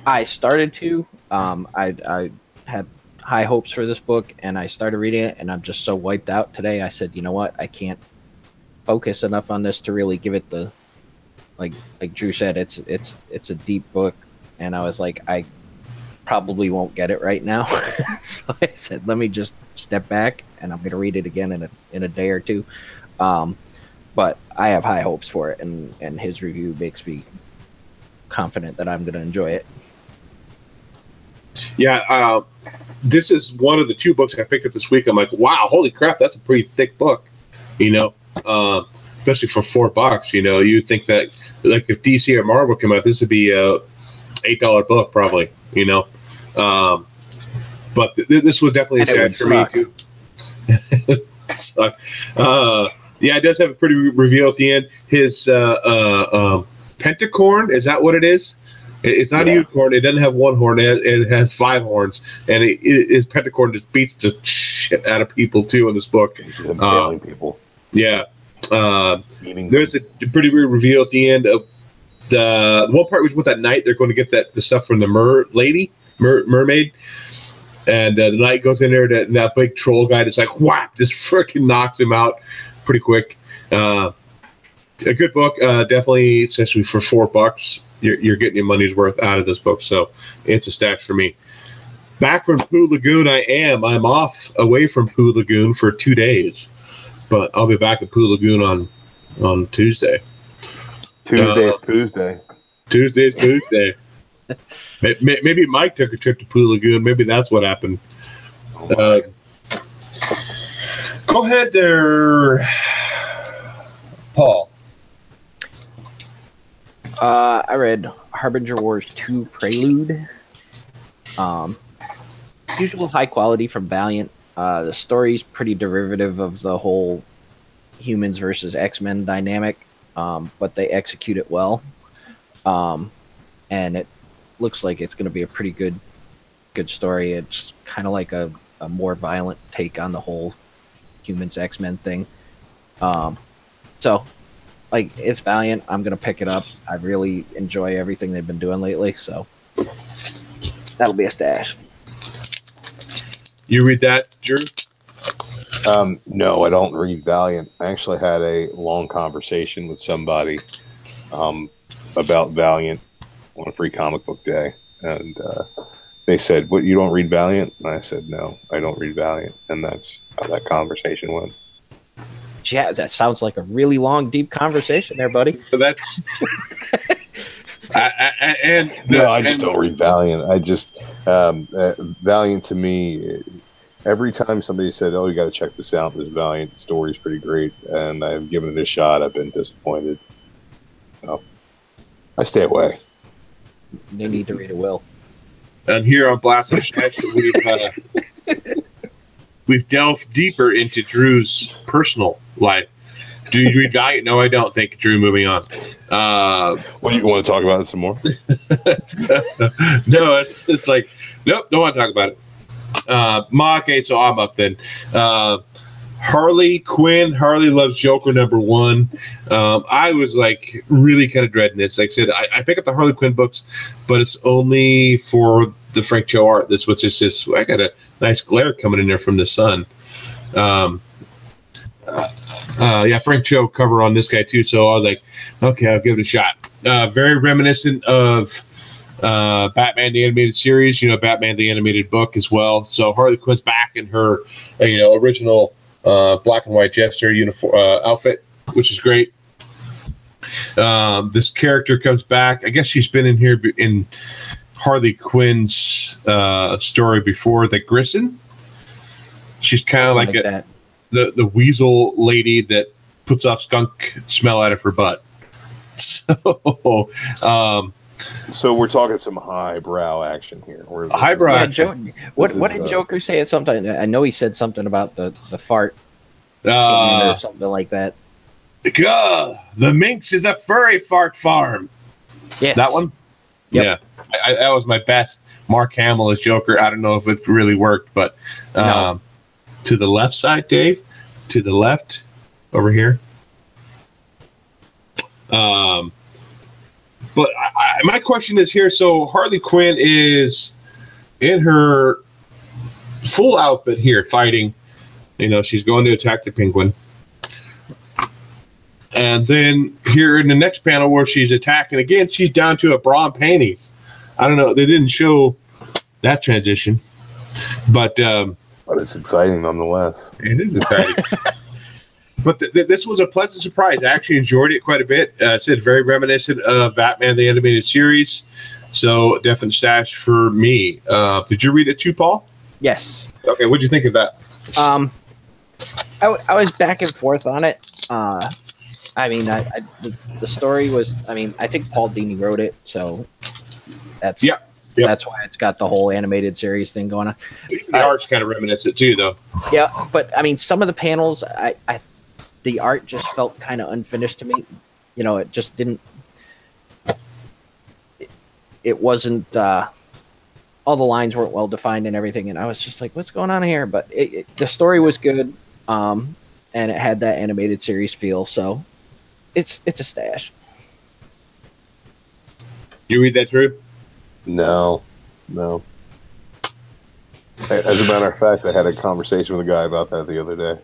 I started to. I had high hopes for this book, and I started reading it, and I'm just so wiped out today. I said, you know what? I can't focus enough on this to really give it the, like Drew said, it's a deep book, and I was like, I probably won't get it right now. So I said, let me just step back, and I'm going to read it again in a day or two. But I have high hopes for it, and his review makes me confident that I'm going to enjoy it. Yeah, this is one of the 2 books I picked up this week. I'm like, wow, holy crap, that's a pretty thick book, you know, especially for $4. You know, you think that, like, if DC or Marvel come out, this would be a $8 book probably, you know. But this was definitely a sad for me too. Yeah, it does have a pretty reveal at the end. His pentacorn, is that what it is? It's not a unicorn. It doesn't have 1 horn. It has 5 horns, and his pentacorn just beats the shit out of people too in this book. People. Yeah, there's a pretty weird reveal at the end of the one part was with that knight. They're going to get the stuff from the mermaid, and the knight goes in there. And that big troll guy just like whack, just freaking knocks him out pretty quick. A good book, definitely, especially for $4. You're getting your money's worth out of this book, so it's a stash for me. Back from Pooh Lagoon, I'm off away from Pooh Lagoon for 2 days, but I'll be back at Pooh Lagoon on Tuesday. Tuesday's Pooh's Day. Tuesday's Pooh's Day. Maybe Mike took a trip to Pooh Lagoon. Maybe that's what happened. Go ahead there, Paul. I read Harbinger Wars 2 Prelude. Usual high quality from Valiant. The story's pretty derivative of the whole humans versus X-Men dynamic, but they execute it well. And it looks like it's going to be a pretty good story. It's kind of like a more violent take on the whole humans X-Men thing. So, like, it's Valiant. I'm going to pick it up. I really enjoy everything they've been doing lately, so that'll be a stash. You read that, Drew? No, I don't read Valiant. I actually had a long conversation with somebody about Valiant on a free comic book day, and they said, "What, you don't read Valiant?" And I said, "No, I don't read Valiant," and that's how that conversation went. Yeah, that sounds like a really long, deep conversation there, buddy. So that's I just don't read Valiant. I just Valiant to me. Every time somebody said, "Oh, you got to check this out," this Valiant story's pretty great, and I've given it a shot. I've been disappointed. So I stay away. They need to read it well. And here on Blast and Shash, we've delved deeper into Drew's personal life. Do you read Valiant? No, I don't. Thank you, Drew. Moving on. What do you want to talk about some more? No, it's like, nope, don't want to talk about it. Okay, so I'm up then. Harley Quinn. Harley Loves Joker #1. I was like really kind of dreading this. Like I said, I pick up the Harley Quinn books, but it's only for the Frank Cho art. That's what's just I got a nice glare coming in there from the sun. Yeah, Frank Cho cover on this guy too. So I was like, okay, I'll give it a shot. Very reminiscent of Batman the Animated Series, Batman the Animated Book as well. So Harley Quinn's back in her, original black and white Jester uniform outfit, which is great. This character comes back. I guess she's been in here in Harley Quinn's story before, the Grissom. She's kind of like the weasel lady that puts off skunk smell out of her butt. So, so we're talking some highbrow action here. Highbrow action. What did Joker say at some time? I know he said something about the fart or something like that. The Minx is a furry fart farm. Yeah, that one. Yep. Yeah, that was my best. Mark Hamill as Joker. I don't know if it really worked, but no. To the left side, Dave. To the left, over here. But my question is here. So Harley Quinn is in her full outfit here, fighting. She's going to attack the Penguin. And then here in the next panel where she's attacking again, she's down to a bra and panties. I don't know. They didn't show that transition. But it's exciting nonetheless. It is exciting. But this was a pleasant surprise. I actually enjoyed it quite a bit. It's very reminiscent of Batman the Animated Series. So definite stash for me. Did you read it too, Paul? Yes. Okay, what did you think of that? I was back and forth on it. The story was. I think Paul Dini wrote it, so that's that's why it's got the whole animated series thing going on. The art's kind of reminiscent too, though. Yeah, but some of the panels, the art just felt kind of unfinished to me. It just didn't. It wasn't. All the lines weren't well defined and everything, and I was just like, "What's going on here?" But the story was good, and it had that animated series feel. So. It's a stash. You read that through? No. As a matter of fact, I had a conversation with a guy about that the other day.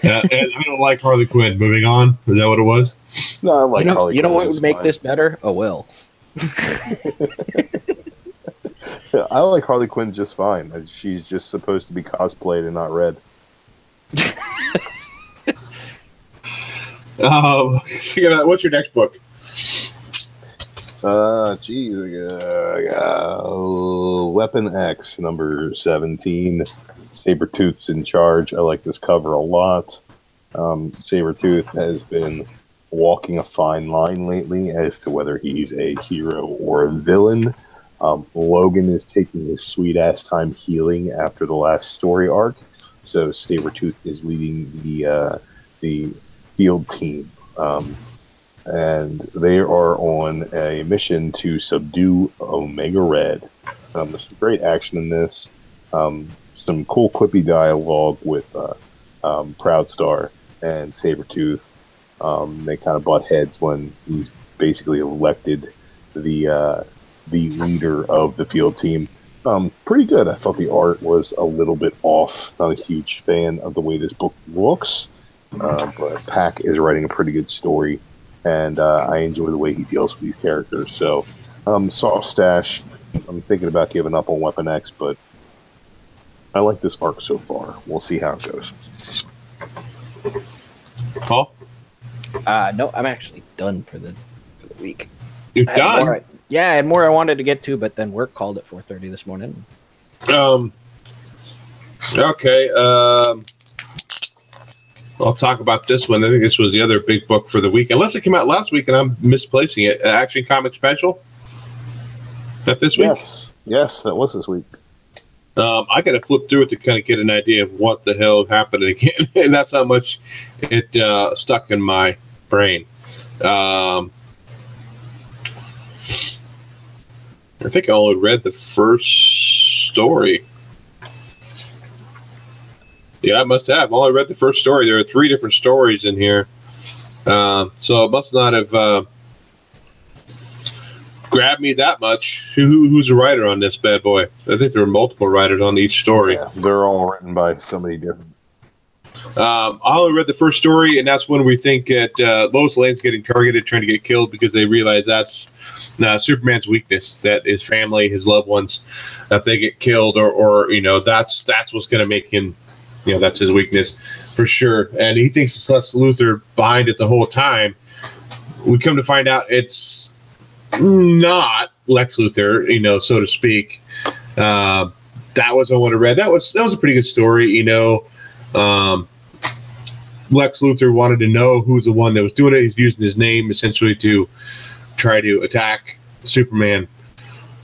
And I don't like Harley Quinn. Moving on. Is that what it was? No, I like Harley Quinn. You know what would make this better? A will. Yeah, I like Harley Quinn just fine. She's just supposed to be cosplayed and not read. What's your next book? Weapon X, number 17. Sabretooth's in charge. I like this cover a lot. Sabretooth has been walking a fine line lately as to whether he's a hero or a villain. Logan is taking his sweet-ass time healing after the last story arc. So Sabretooth is leading the field team, and they are on a mission to subdue Omega Red. There's some great action in this, some cool quippy dialogue with Proudstar and Sabretooth. They kind of butt heads when he's basically elected the leader of the field team. Pretty good. I thought the art was a little bit off. Not a huge fan of the way this book looks. But Pack is writing a pretty good story, and I enjoy the way he deals with these characters. So, soft stash. I'm thinking about giving up on Weapon X, but I like this arc so far. We'll see how it goes. Paul? No, I'm actually done for the week. You're done? I had more I wanted to get to, but then work called at 4:30 this morning. Okay. I'll talk about this one. I think this was the other big book for the week. Unless it came out last week and I'm misplacing it. Action Comic Special? That this week? Yes, that was this week. I got to flip through it to kind of get an idea of what the hell happened again. And that's how much it stuck in my brain. I think I only read the first story. Yeah, I must have. I only read the first story. There are 3 different stories in here. So it must not have grabbed me that much. Who's a writer on this bad boy? I think there are multiple writers on each story. Yeah, they're all written by somebody different. I only read the first story, and that's when we think that Lois Lane's getting targeted, trying to get killed, because they realize that's Superman's weakness, that his family, his loved ones, if they get killed, or that's what's going to make him, that's his weakness for sure. And he thinks it's Lex Luthor behind it the whole time. We come to find out it's not Lex Luthor, so to speak. That was what I read. That was a pretty good story, Lex Luthor wanted to know who's the one that was doing it. He's using his name essentially to try to attack Superman,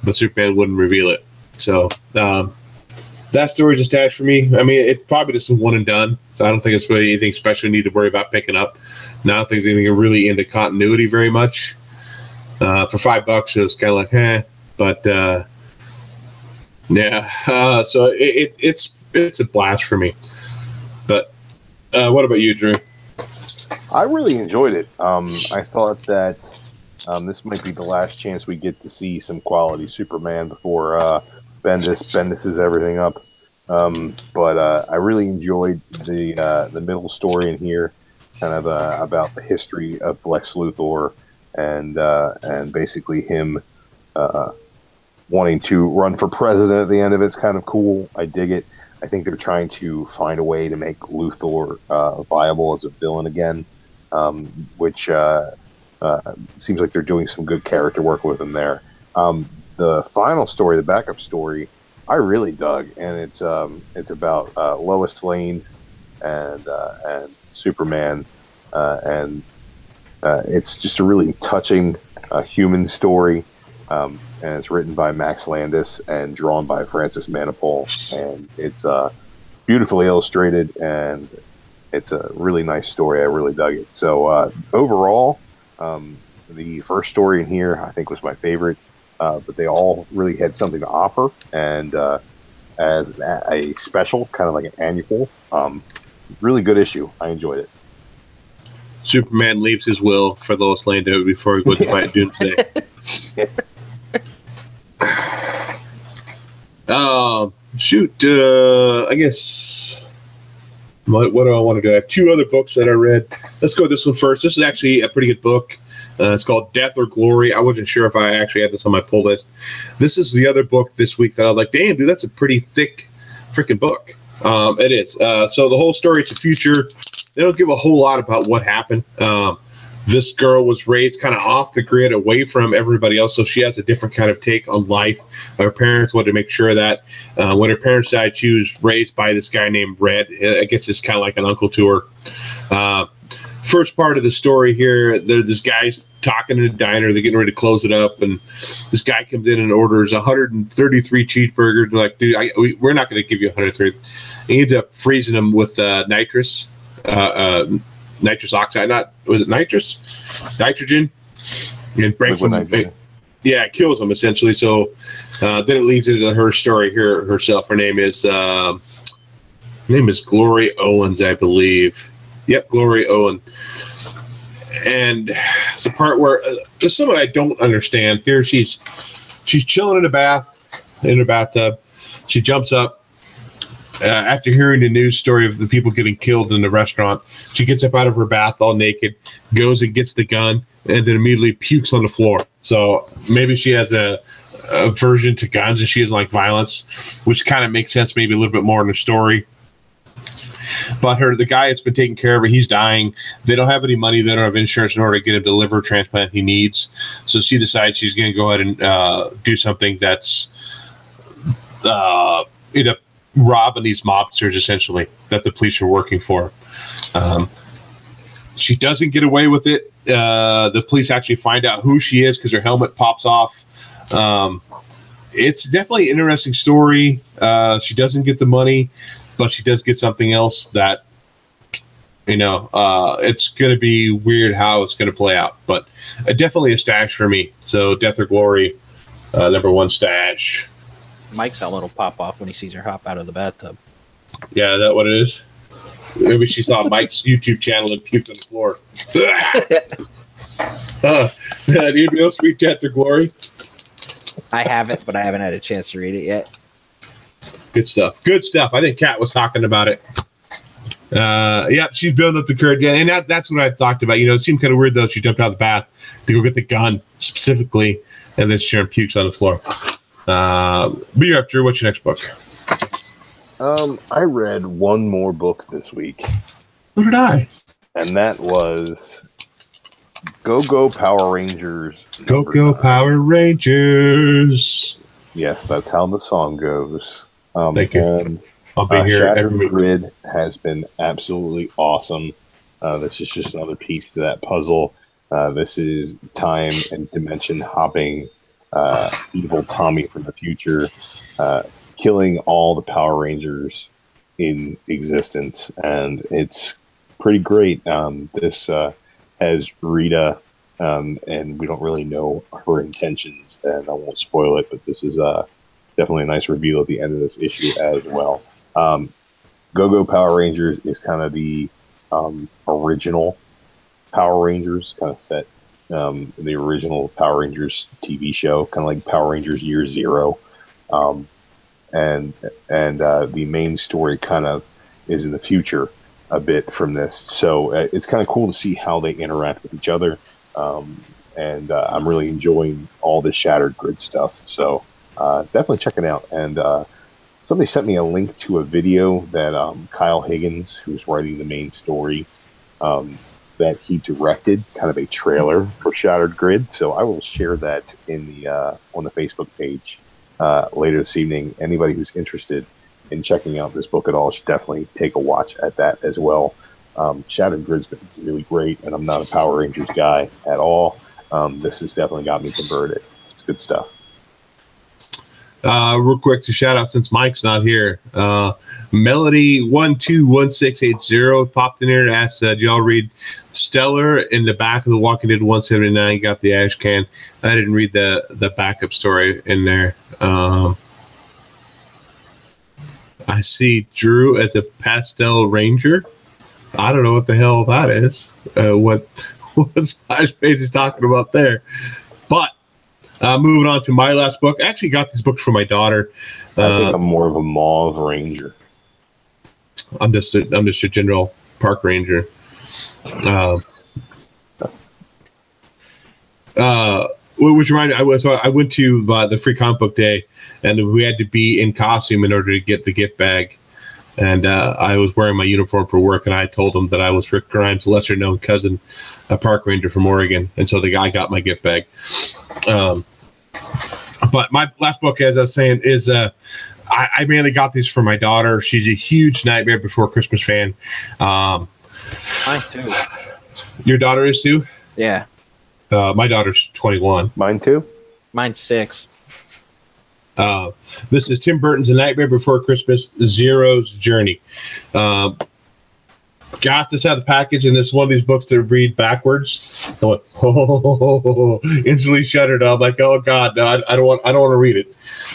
but Superman wouldn't reveal it. So that story's just attached for me. I mean, it's probably just a one and done. So I don't think it's really anything special you need to worry about picking up. Now, I don't think they're really into continuity very much. For $5, it was kind of like, but yeah. So it's a blast for me. But what about you, Drew? I really enjoyed it. I thought that this might be the last chance we get to see some quality Superman before Bendis everything up. But I really enjoyed the middle story in here, kind of about the history of Lex Luthor and basically him wanting to run for president at the end of it. It's kind of cool. I dig it. I think they're trying to find a way to make Luthor viable as a villain again, which seems like they're doing some good character work with him there. The final story, the backup story, I really dug, and it's about Lois Lane and Superman, and it's just a really touching human story. And it's written by Max Landis and drawn by Francis Manapul, and it's beautifully illustrated, and it's a really nice story. I really dug it. So overall, the first story in here I think was my favorite, but they all really had something to offer, and as a special, kind of like an annual, really good issue. I enjoyed it. Superman leaves his will for Lois Lane before he goes to fight Doomsday. I guess what do I want to do? I have two other books that I read. Let's go with this one first. This is actually a pretty good book. It's called Death or Glory. I wasn't sure if I actually had this on my pull list. This is the other book this week that I was like, damn, dude, that's a pretty thick freaking book. It is. So the whole story, it's a future. They don't give a whole lot about what happened. This girl was raised kind of off the grid, away from everybody else, so she has a different kind of take on life. Her parents wanted to make sure that when her parents died, she was raised by this guy named Red. I guess it's kind of like an uncle to her. First part of the story here, this guy's talking in a diner. They're getting ready to close it up, and this guy comes in and orders 133 cheeseburgers. They're like, dude, we're not going to give you 130. He ends up freezing them with nitrous oxide, nitrogen, and breaks them. It kills them essentially. So then it leads into her story here herself. Her name is Glory Owens, I believe. Yep, Glory Owen. And it's the part where there's something I don't understand. Here she's chilling in her bathtub. She jumps up. After hearing the news story of the people getting killed in the restaurant, she gets up out of her bath all naked, goes and gets the gun, and then immediately pukes on the floor. So maybe she has a aversion to guns and she doesn't like violence, which kind of makes sense maybe a little bit more in the story. But the guy that's been taking care of her, he's dying. They don't have any money. They don't have insurance in order to get him the liver transplant he needs. So she decides she's going to go ahead and do something that's robbing these mobsters, essentially, that the police are working for. She doesn't get away with it. The police actually find out who she is because her helmet pops off. It's definitely an interesting story. She doesn't get the money, but she does get something else that, it's going to be weird how it's going to play out. But definitely a stash for me. So Death or Glory, number one stash. Mike's helmet will pop off when he sees her hop out of the bathtub. Yeah, is that what it is? Maybe she saw Mike's YouTube channel and puked on the floor. Anybody else read Death or Glory? I haven't, but I haven't had a chance to read it yet. Good stuff. Good stuff. I think Kat was talking about it. Yeah, she's building up the courage. Yeah, and that's what I talked about. You know, it seemed kind of weird, though. She jumped out of the bath to go get the gun specifically, and then Sharon pukes on the floor. But you're up, Drew. What's your next book? I read one more book this week. Who did I? And that was Go Power Rangers. Go Power Rangers. Yes, that's how the song goes. Thank you. I'll be here every week. Grid has been absolutely awesome. This is just another piece to that puzzle. This is time and dimension hopping evil Tommy from the future, killing all the Power Rangers in existence. And it's pretty great. This has Rita, and we don't really know her intentions, and I won't spoil it, but this is definitely a nice reveal at the end of this issue as well. Go Power Rangers is kind of the original Power Rangers, kind of set the original Power Rangers TV show, kind of like Power Rangers Year Zero, and the main story kind of is in the future a bit from this. So it's kind of cool to see how they interact with each other, and I'm really enjoying all the Shattered Grid stuff. So definitely check it out. And somebody sent me a link to a video that Kyle Higgins, who's writing the main story, that he directed, kind of a trailer for Shattered Grid. So I will share that in the on the Facebook page later this evening. Anybody who's interested in checking out this book at all should definitely take a watch at that as well. Shattered Grid's been really great, and I'm not a Power Rangers guy at all. This has definitely got me converted. It's good stuff. Real quick to shout out, since Mike's not here, Melody121680 popped in here and asked, did y'all read Stellar in the back of the Walking Dead 179? Got the ash can. I didn't read the backup story in there. I see Drew as a pastel ranger. I don't know what the hell that is. What Splashface is talking about there. But moving on to my last book. I actually got these books for my daughter. I think I'm more of a mauve ranger. I'm just a general park ranger. Which reminded me, I went to the free comic book day, and we had to be in costume in order to get the gift bag. And I was wearing my uniform for work, and I told them that I was Rick Grimes' lesser-known cousin, a park ranger from Oregon. And so the guy got my gift bag. But my last book, as I was saying, is I mainly got these for my daughter. She's a huge Nightmare Before Christmas fan. Mine too. Your daughter is too? Yeah. My daughter's 21. Mine too? Mine's 6. This is Tim Burton's A Nightmare Before Christmas, Zero's Journey. Got this out of the package, and this is one of these books that read backwards. I went, instantly shuddered. I'm like, oh God, no, I don't want to read it.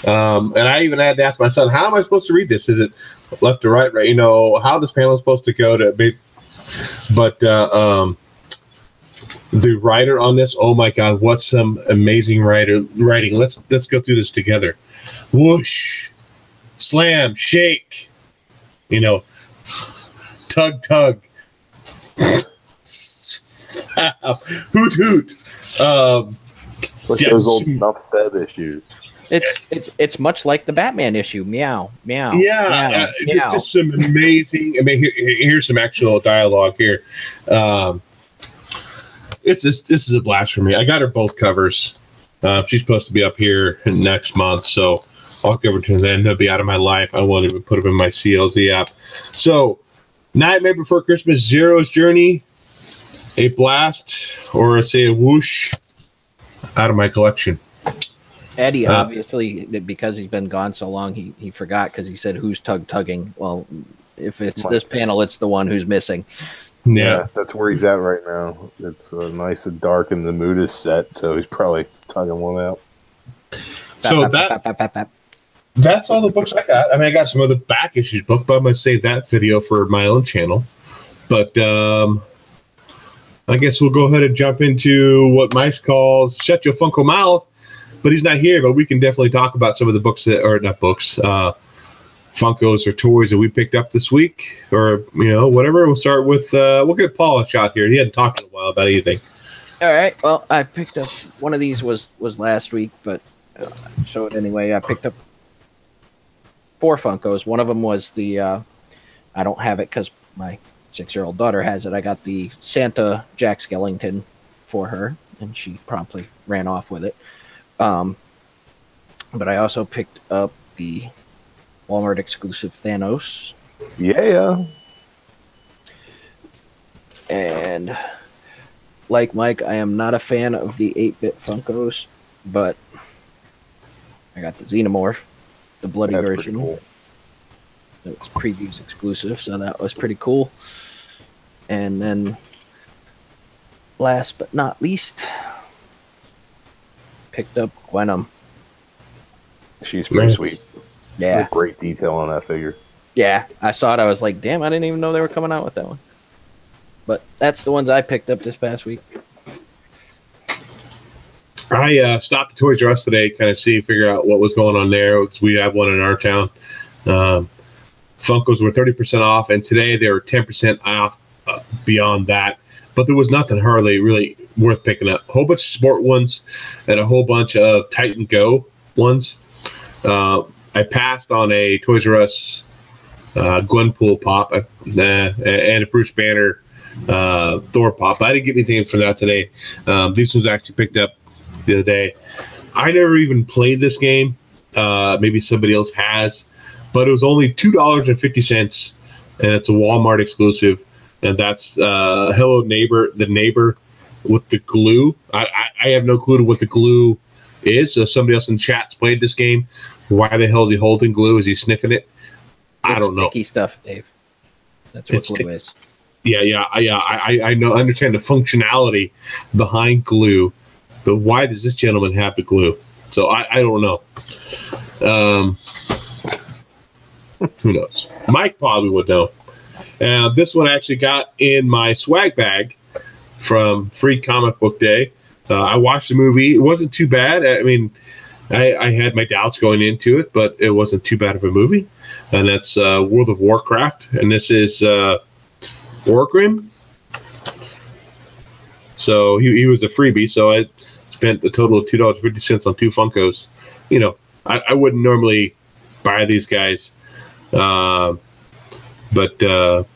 And I even had to ask my son, how am I supposed to read this? Is it left to right? You know, how this panel is supposed to go to be. But the writer on this, oh my God, what some amazing writing. Let's go through this together. Whoosh, slam, shake, tug, hoot, hoot. Like those old Enough Said issues. It's much like the Batman issue. Meow, meow. Yeah, meow, meow. Just some amazing. I mean, here's some actual dialogue here. This is a blast for me. I got her both covers. She's supposed to be up here next month, so I'll give her to her then. They'll be out of my life. I won't even put them in my CLZ app. So, Nightmare Before Christmas, Zero's Journey, a blast, or a whoosh, out of my collection. Eddie, obviously, because he's been gone so long, he forgot because he said, who's tugging? Well, if it's this panel, it's the one who's missing. Yeah, that's where he's at right now. It's nice and dark, and the mood is set, so he's probably tugging one out. So that's all the books I got. I mean, I got some other back issues book, but I'm going to save that video for my own channel. But I guess we'll go ahead and jump into what Mike calls Shut Your Funko Mouth. But he's not here, but we can definitely talk about some of the books that, or not books, Funkos or toys that we picked up this week, or whatever. We'll start with we'll get Paul a shot here. He hadn't talked in a while about anything. All right. Well, I picked up one of these was last week, but I'll show it anyway. I picked up 4 Funkos. One of them was the I don't have it because my 6-year-old daughter has it. I got the Santa Jack Skellington for her, and she promptly ran off with it. But I also picked up the Walmart exclusive Thanos. Yeah. And like Mike, I am not a fan of the 8-bit Funkos, but I got the Xenomorph, the bloody version. Cool. It's previews exclusive, so that was pretty cool. And then, last but not least, picked up Gwenum. She's pretty sweet. Yeah. Great detail on that figure. Yeah, I saw it. I was like, damn, I didn't even know they were coming out with that one. But that's the ones I picked up this past week. I stopped at Toys R Us today, kind of figure out what was going on there, because we have one in our town. Funkos were 30% off, and today they were 10% off beyond that. But there was nothing hardly really worth picking up. A whole bunch of sport ones and a whole bunch of Titan Go ones. I passed on a Toys R Us Gwenpool pop and a Bruce Banner Thor pop. I didn't get anything from that today. These ones I actually picked up the other day. I never even played this game. Maybe somebody else has, but it was only $2.50, and it's a Walmart exclusive. And that's Hello Neighbor, the neighbor with the glue. I have no clue to what the glue is. So if somebody else in chat's played this game, why the hell is he holding glue? Is he sniffing it? I don't know. Sticky stuff, Dave. That's what glue is. Yeah. I know. Understand the functionality behind glue, but why does this gentleman have the glue? So I don't know. Who knows? Mike probably would know. This one I actually got in my swag bag from Free Comic Book Day. I watched the movie. It wasn't too bad. I mean, I had my doubts going into it, but it wasn't too bad of a movie. And that's World of Warcraft. And this is Orgrim. So he was a freebie. So I spent a total of $2.50 on 2 Funkos. I wouldn't normally buy these guys. But for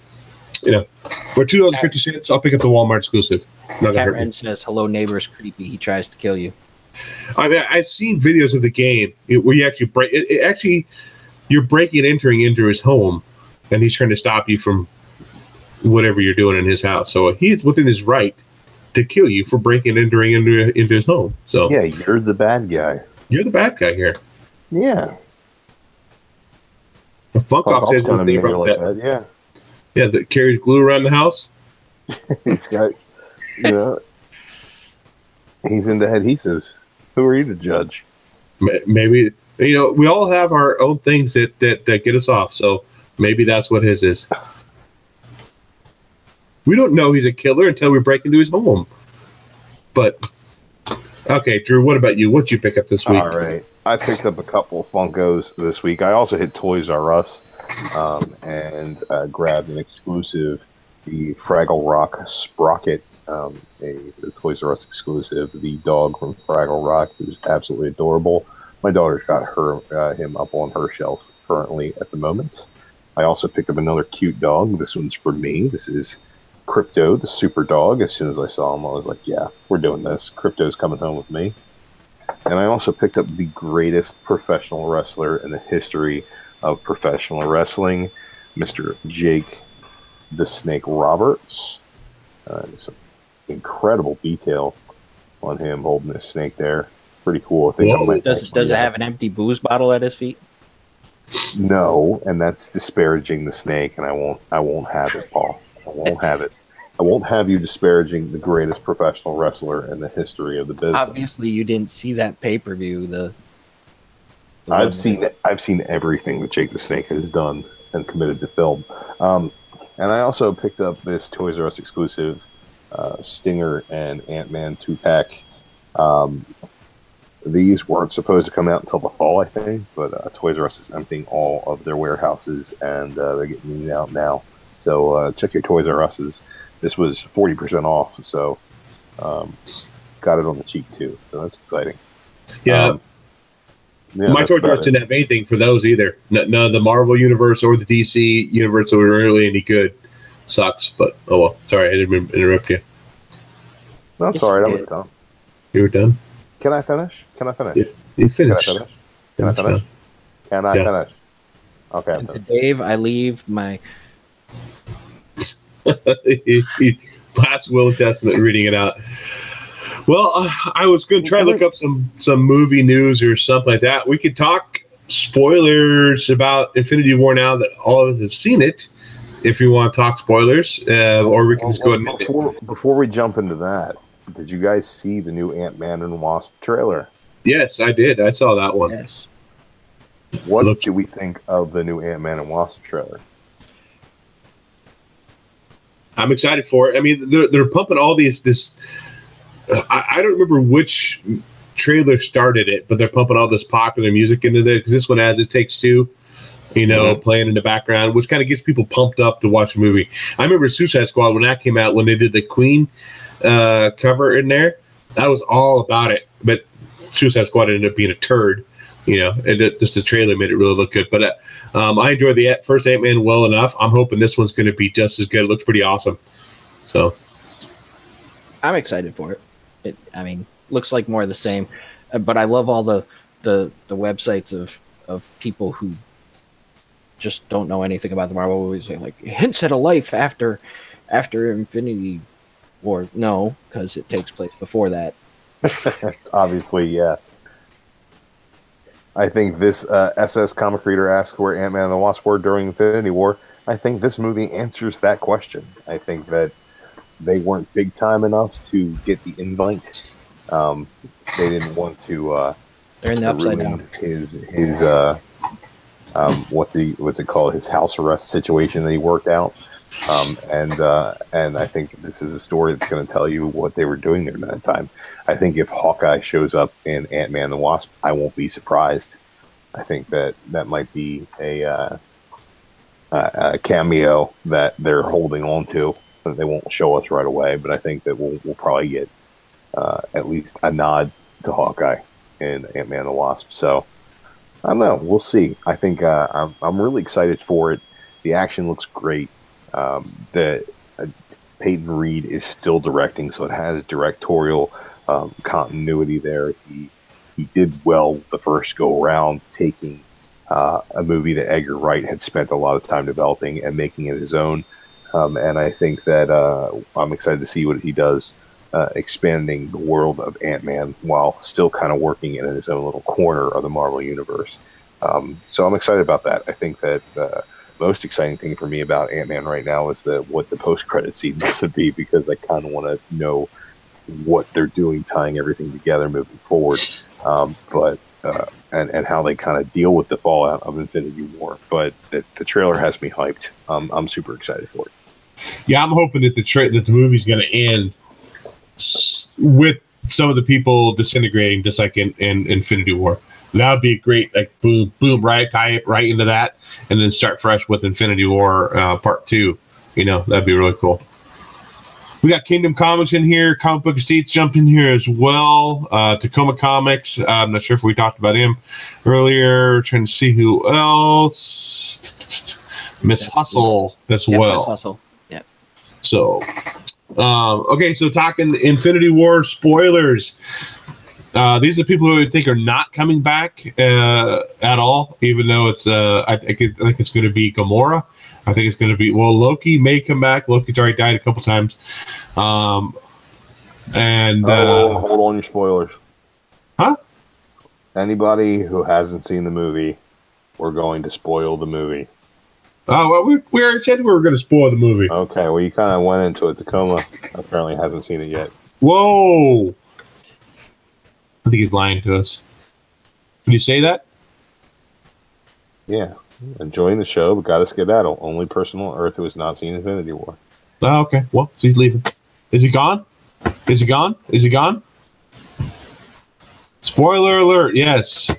$2.50, I'll pick up the Walmart exclusive. Catman says, "Hello, neighbor's creepy. He tries to kill you." I mean, I've seen videos of the game where you actually break it. Actually, you're breaking and entering into his home, and he's trying to stop you from whatever you're doing in his house. So he's within his right to kill you for breaking and entering into his home. So yeah, you're the bad guy. You're the bad guy here. Yeah. Funko says one thing about that. Yeah. Yeah, that carries glue around the house. He's got, he's into adhesives. Who are you to judge? Maybe, we all have our own things that get us off. So maybe that's what his is. We don't know he's a killer until we break into his home. But, okay, Drew, what about you? What'd you pick up this week? All right. I picked up a couple of Funkos this week. I also hit Toys R Us and grabbed an exclusive, the Fraggle Rock Sprocket, a Toys R Us exclusive, the dog from Fraggle Rock, who's absolutely adorable. My daughter's got him up on her shelf currently at the moment. I also picked up another cute dog. This one's for me. This is Crypto, the super dog. As soon as I saw him, I was like, yeah, we're doing this. Crypto's coming home with me. And I also picked up the greatest professional wrestler in the history of professional wrestling, Mr. Jake the Snake Roberts. Some incredible detail on him holding this snake there. Pretty cool. I think does it have an empty booze bottle at his feet? No, and that's disparaging the snake, and I won't have it, Paul. I won't have it. I won't have you disparaging the greatest professional wrestler in the history of the business. Obviously, you didn't see that pay-per-view. I've seen everything that Jake the Snake has done and committed to film. And I also picked up this Toys R Us exclusive Stinger and Ant-Man 2-pack. These weren't supposed to come out until the fall, I think, but Toys R Us is emptying all of their warehouses, and they're getting these out now. So check your Toys R Us's. This was 40% off, so got it on the cheap too. So that's exciting. Yeah. My Toys R Us didn't have anything for those either. None of the Marvel universe or the DC universe were really any good. Sucks, but oh well. Sorry, I didn't interrupt you. No, I'm sorry. That was dumb. You were done? Can I finish? Yeah, you finished. Can I finish? Can I finish? Okay. And to Dave, I leave my last will and testament, reading it out. Well, I was going to try to look up some movie news or something like that. We could talk spoilers about Infinity War now that all of us have seen it. If you want to talk spoilers, or we can just go ahead and before we jump into that, did you guys see the new Ant-Man and Wasp trailer? Yes, I did. I saw that one. Yes. What do we think of the new Ant-Man and Wasp trailer? I'm excited for it. I mean, they're pumping all this. I don't remember which trailer started it, but they're pumping all this popular music into there because this one has It Takes Two, playing in the background, which kind of gets people pumped up to watch the movie. I remember Suicide Squad when that came out, when they did the Queen cover in there. That was all about it, but Suicide Squad ended up being a turd. Just the trailer made it really look good. But I enjoyed the first Ant-Man well enough. I'm hoping this one's going to be just as good. It looks pretty awesome. So I'm excited for it. Looks like more of the same. But I love all the websites of people who just don't know anything about the Marvel movies. Say like hints at a life after Infinity War. No, because it takes place before that. Obviously, yeah. I think this SS Comic Reader asks where Ant-Man and the Wasp were during Infinity War. I think this movie answers that question. I think that they weren't big time enough to get the invite. They didn't want to. They're in the upside down. His what's it called? His house arrest situation that he worked out. And I think this is a story that's going to tell you what they were doing during that time. I think if Hawkeye shows up in Ant-Man and the Wasp, I won't be surprised. I think that might be a cameo that they're holding on to. That they won't show us right away, but I think that we'll probably get at least a nod to Hawkeye in Ant-Man and the Wasp. So I don't know. We'll see. I think I'm really excited for it. The action looks great. That Peyton Reed is still directing, so it has directorial continuity there. He did well the first go around, taking a movie that Edgar Wright had spent a lot of time developing and making it his own. And I think that I'm excited to see what he does, expanding the world of Ant-Man while still kind of working in his own little corner of the Marvel Universe. So I'm excited about that. I think that most exciting thing for me about Ant-Man right now is what the post-credit scene is going to be, because I kind of want to know what they're doing, tying everything together moving forward, and how they kind of deal with the fallout of Infinity War. But the trailer has me hyped. I'm super excited for it. Yeah, I'm hoping that the movie's going to end with some of the people disintegrating, just like in Infinity War. That would be a great, like, boom, right, tie it right into that, and then start fresh with Infinity War Part 2. That'd be really cool. We got Kingdom Comics in here. Comic Book Estates jumped in here as well. Tacoma Comics. I'm not sure if we talked about him earlier. Trying to see who else. Miss Hustle as well. Miss Hustle. Yeah. So, okay. So talking Infinity War spoilers. These are people who I think are not coming back at all, even though it's I think it's going to be Gamora. I think it's going to be, Loki may come back. Loki's already died a couple times. Hold on your spoilers. Huh? Anybody who hasn't seen the movie, we're going to spoil the movie. Oh, well, we already said we were going to spoil the movie. Okay, well, you kind of went into it. Tacoma apparently hasn't seen it yet. Whoa! I think he's lying to us. Can you say that? Yeah. Enjoying the show, but got to skedaddle. Only person on Earth who has not seen Infinity War. Oh, okay. Well, he's leaving. Is he gone? Is he gone? Spoiler alert! Yes,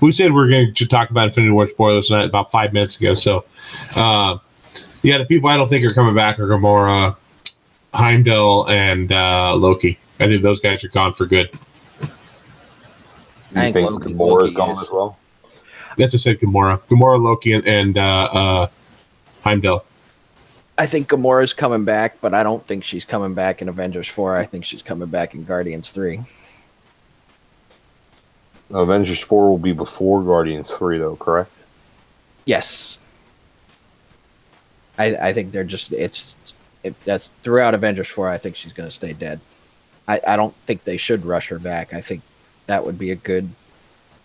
we said we're going to talk about Infinity War spoilers tonight about 5 minutes ago. So, yeah, the people I don't think are coming back are Gamora, Heimdall, and Loki. I think those guys are gone for good. You think Gamora is gone as well? That's what I said. Gamora, Loki, and Heimdall. I think Gamora's coming back, but I don't think she's coming back in Avengers 4. I think she's coming back in Guardians 3. Avengers 4 will be before Guardians 3, though, correct? Yes. I think they're just that's throughout Avengers 4. I think she's going to stay dead. I don't think they should rush her back. I think that would be a good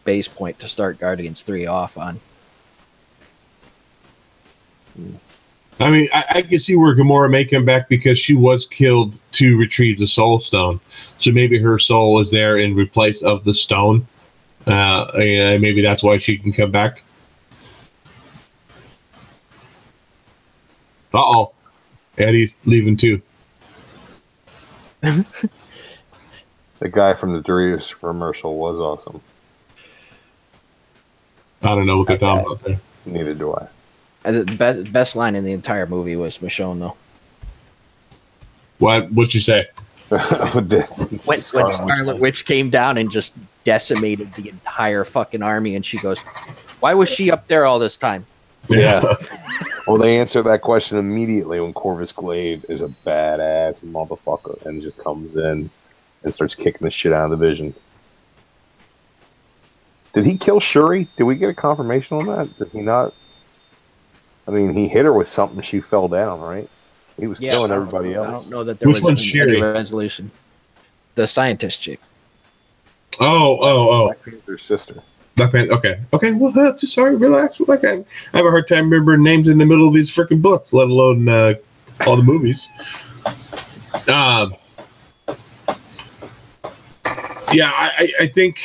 base point to start Guardians 3 off on. I mean, I can see where Gamora may come back because she was killed to retrieve the Soul Stone. So maybe her soul is there in replace of the stone. Maybe that's why she can come back. Uh-oh. Eddie's leaving too. The guy from the Doritos commercial was awesome. I don't know what they're talking about there. Neither do I. The best line in the entire movie was Michonne, though. What'd you say? when Scarlet Witch came down and just decimated the entire fucking army, and she goes, "Why was she up there all this time?" Yeah. Well, they answer that question immediately when Corvus Glaive is a badass motherfucker and just comes in and starts kicking the shit out of the Vision. Did he kill Shuri? Did we get a confirmation on that? Did he not? I mean, he hit her with something. She fell down, right? He was killing everybody else. I don't know that there was any resolution. The scientist chick. Oh. Black Panther's sister. Black Panther. Okay. Well, sorry. Relax. Like I have a hard time remembering names in the middle of these freaking books, let alone all the movies. Yeah, I think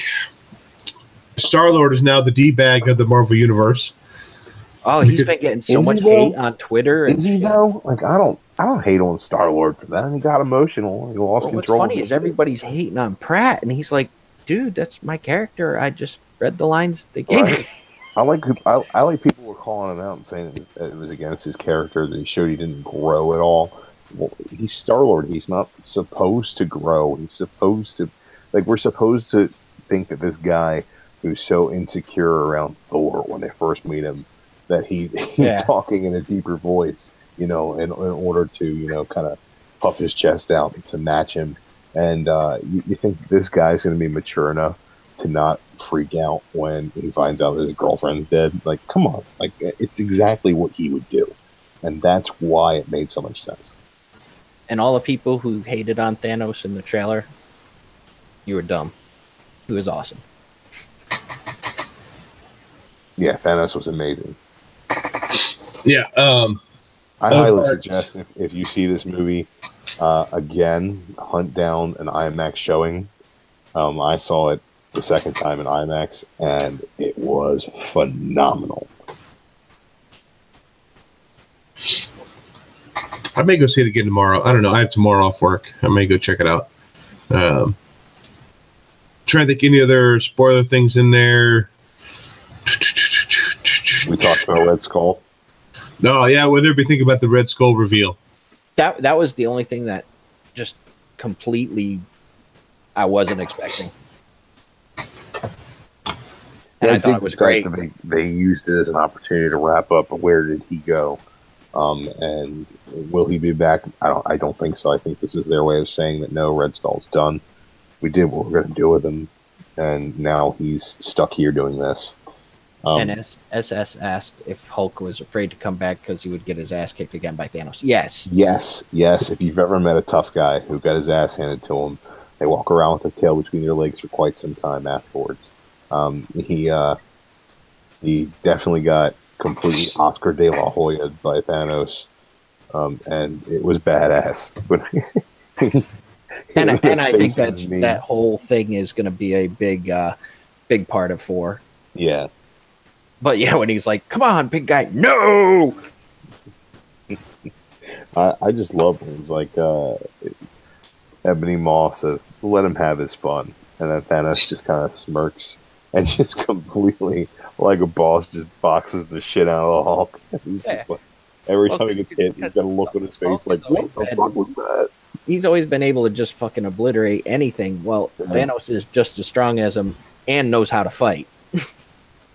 Star-Lord is now the D-bag of the Marvel Universe. Oh, he's been getting so much hate on Twitter. Is he though? Like I don't hate on Star-Lord for that. He got emotional. He lost control. What's funny is everybody's hating on Pratt, and he's like, "Dude, that's my character. I just read the lines they gave me." I like people were calling him out and saying it was against his character, that he showed he didn't grow at all. Well, he's Star-Lord. He's not supposed to grow. He's supposed to, we're supposed to think that this guy who's so insecure around Thor when they first meet him, that he's talking in a deeper voice, in order to, kind of puff his chest out to match him. And you think this guy's going to be mature enough to not freak out when he finds out that his girlfriend's dead? Like, come on. Like, it's exactly what he would do. And that's why it made so much sense. And all the people who hated on Thanos in the trailer, you were dumb. He was awesome. Yeah, Thanos was amazing. Yeah. I highly suggest if you see this movie again, hunt down an IMAX showing. I saw it the second time in IMAX, and it was phenomenal. I may go see it again tomorrow. I don't know. I have tomorrow off work. I may go check it out. Trying to think any other spoiler things in there. We talked about Red Skull. No, yeah. What did everybody think about the Red Skull reveal? That was the only thing that just completely I wasn't expecting. And I thought it was great. They used it as an opportunity to wrap up. Where did he go? And will he be back? I don't think so. I think this is their way of saying that no, Red Skull's done. We did what we're going to do with him, and now he's stuck here doing this. And SS asked if Hulk was afraid to come back because he would get his ass kicked again by Thanos. Yes. If you've ever met a tough guy who got his ass handed to him, they walk around with their tail between their legs for quite some time afterwards. He definitely got completely Oscar de la Hoya by Thanos, and it was badass. and I think that whole thing is going to be a big part of 4. Yeah. But yeah, when he's like, "Come on, big guy, no!" I just love him. He's like Ebony Maw says, "Let him have his fun." And then Thanos just kind of smirks and just completely, like a boss, just boxes the shit out of the Hulk. He's just like, every time he gets hit, he's got a look on his face like, what the fuck was that? He's always been able to just fucking obliterate anything. Well, Thanos is just as strong as him and knows how to fight.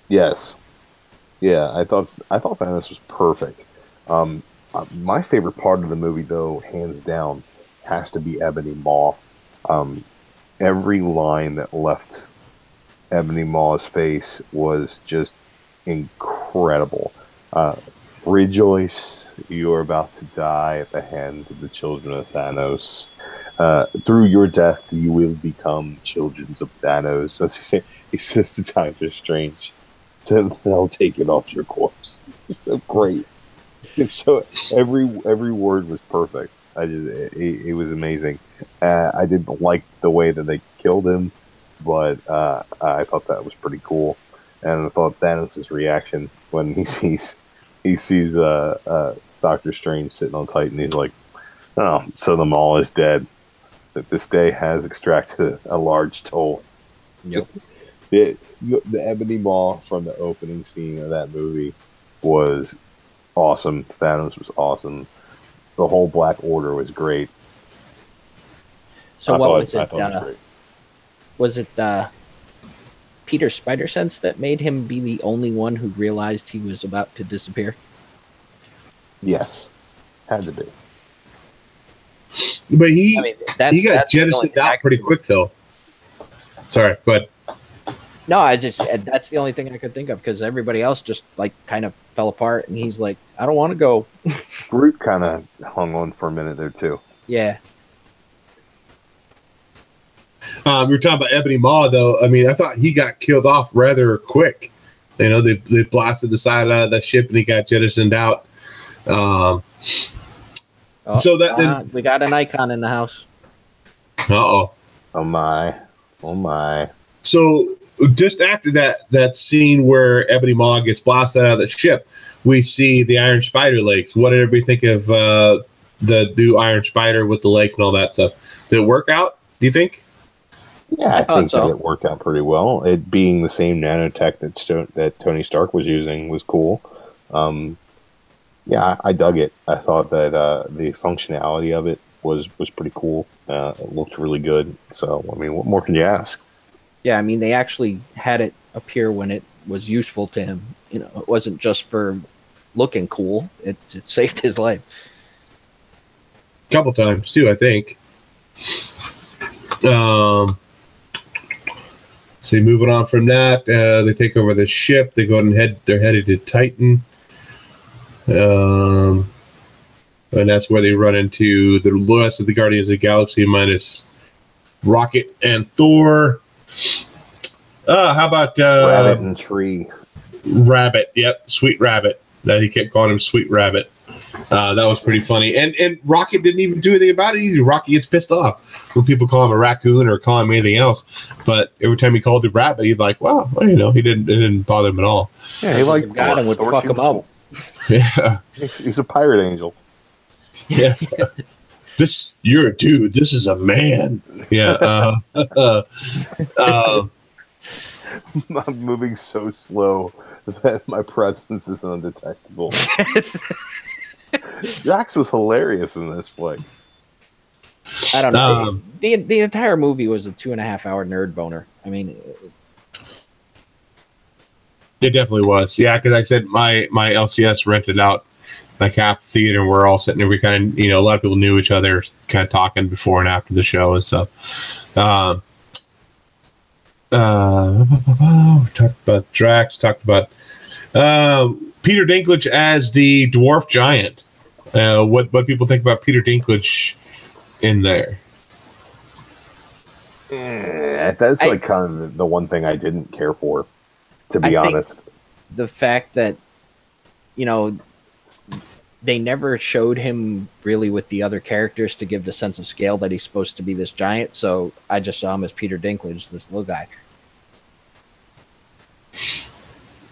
Yes. Yeah, I thought Thanos was perfect. My favorite part of the movie, though, hands down, has to be Ebony Maw. Every line that left Ebony Maw's face was just incredible. Rejoice, you are about to die at the hands of the children of Thanos. Through your death, you will become children of Thanos. As he says to Doctor Strange, they'll take it off your corpse. It's so great. It's so every word was perfect. It was amazing. I didn't like the way that they killed him, but I thought that was pretty cool. And I thought Thanos' reaction when he sees Doctor Strange sitting on Titan, he's like, "Oh, so the Maul is dead. That this day has extracted a large toll." Yep. The Ebony Maw from the opening scene of that movie was awesome. Thanos was awesome. The whole Black Order was great. So what was it? Was it Peter Spider-Sense that made him be the only one who realized he was about to disappear? Yes, had to be. But he got jettisoned out pretty quick, though. Sorry, but no, that's the only thing I could think of, because everybody else just like kind of fell apart, and he's like, I don't want to go. Groot kind of hung on for a minute there too. Yeah. We were talking about Ebony Maw, though. I mean, I thought he got killed off rather quick. You know, they blasted the side out of the ship, and he got jettisoned out. So that then we got an icon in the house. Oh my. So just after that scene where Ebony Maw gets blasted out of the ship, we see the Iron Spider legs. What did everybody think of the new Iron Spider with the lake and all that stuff? Did it work out, do you think? Yeah, I think that it worked out pretty well. It being the same nanotech that Tony Stark was using was cool. Yeah, I dug it. I thought that the functionality of it was pretty cool. It looked really good. So, I mean, what more can you ask? Yeah, I mean, they actually had it appear when it was useful to him. You know, it wasn't just for looking cool. It saved his life. A couple times, too, I think. So moving on from that, they take over the ship. They go and they're headed to Titan. And that's where they run into the rest of the Guardians of the Galaxy minus Rocket and Thor. How about Rabbit and Tree? Rabbit, yep, Sweet Rabbit. That he kept calling him Sweet Rabbit. That was pretty funny. And Rocket didn't even do anything about it either. Rocket gets pissed off when people call him a raccoon or call him anything else. But every time he called him Rabbit, he's like, well, you know, it didn't bother him at all. Yeah, he like got him, would fuck him out. Yeah. He's a pirate angel. Yeah. You're a dude. This is a man. Yeah. I'm moving so slow that my presence is undetectable. Drax was hilarious in this flick. I don't know. The entire movie was a 2.5-hour nerd boner. I mean, it definitely was. Yeah, because like I said, my LCS rented out like half the theater, and we're all sitting there. We kind of, you know, a lot of people knew each other, kind of talking before and after the show and stuff. We talked about Drax, talked about Peter Dinklage as the dwarf giant. What people think about Peter Dinklage in there? That's like kind of the one thing I didn't care for, to be honest. The fact that, you know, they never showed him really with the other characters to give the sense of scale that he's supposed to be this giant. So I just saw him as Peter Dinklage, this little guy.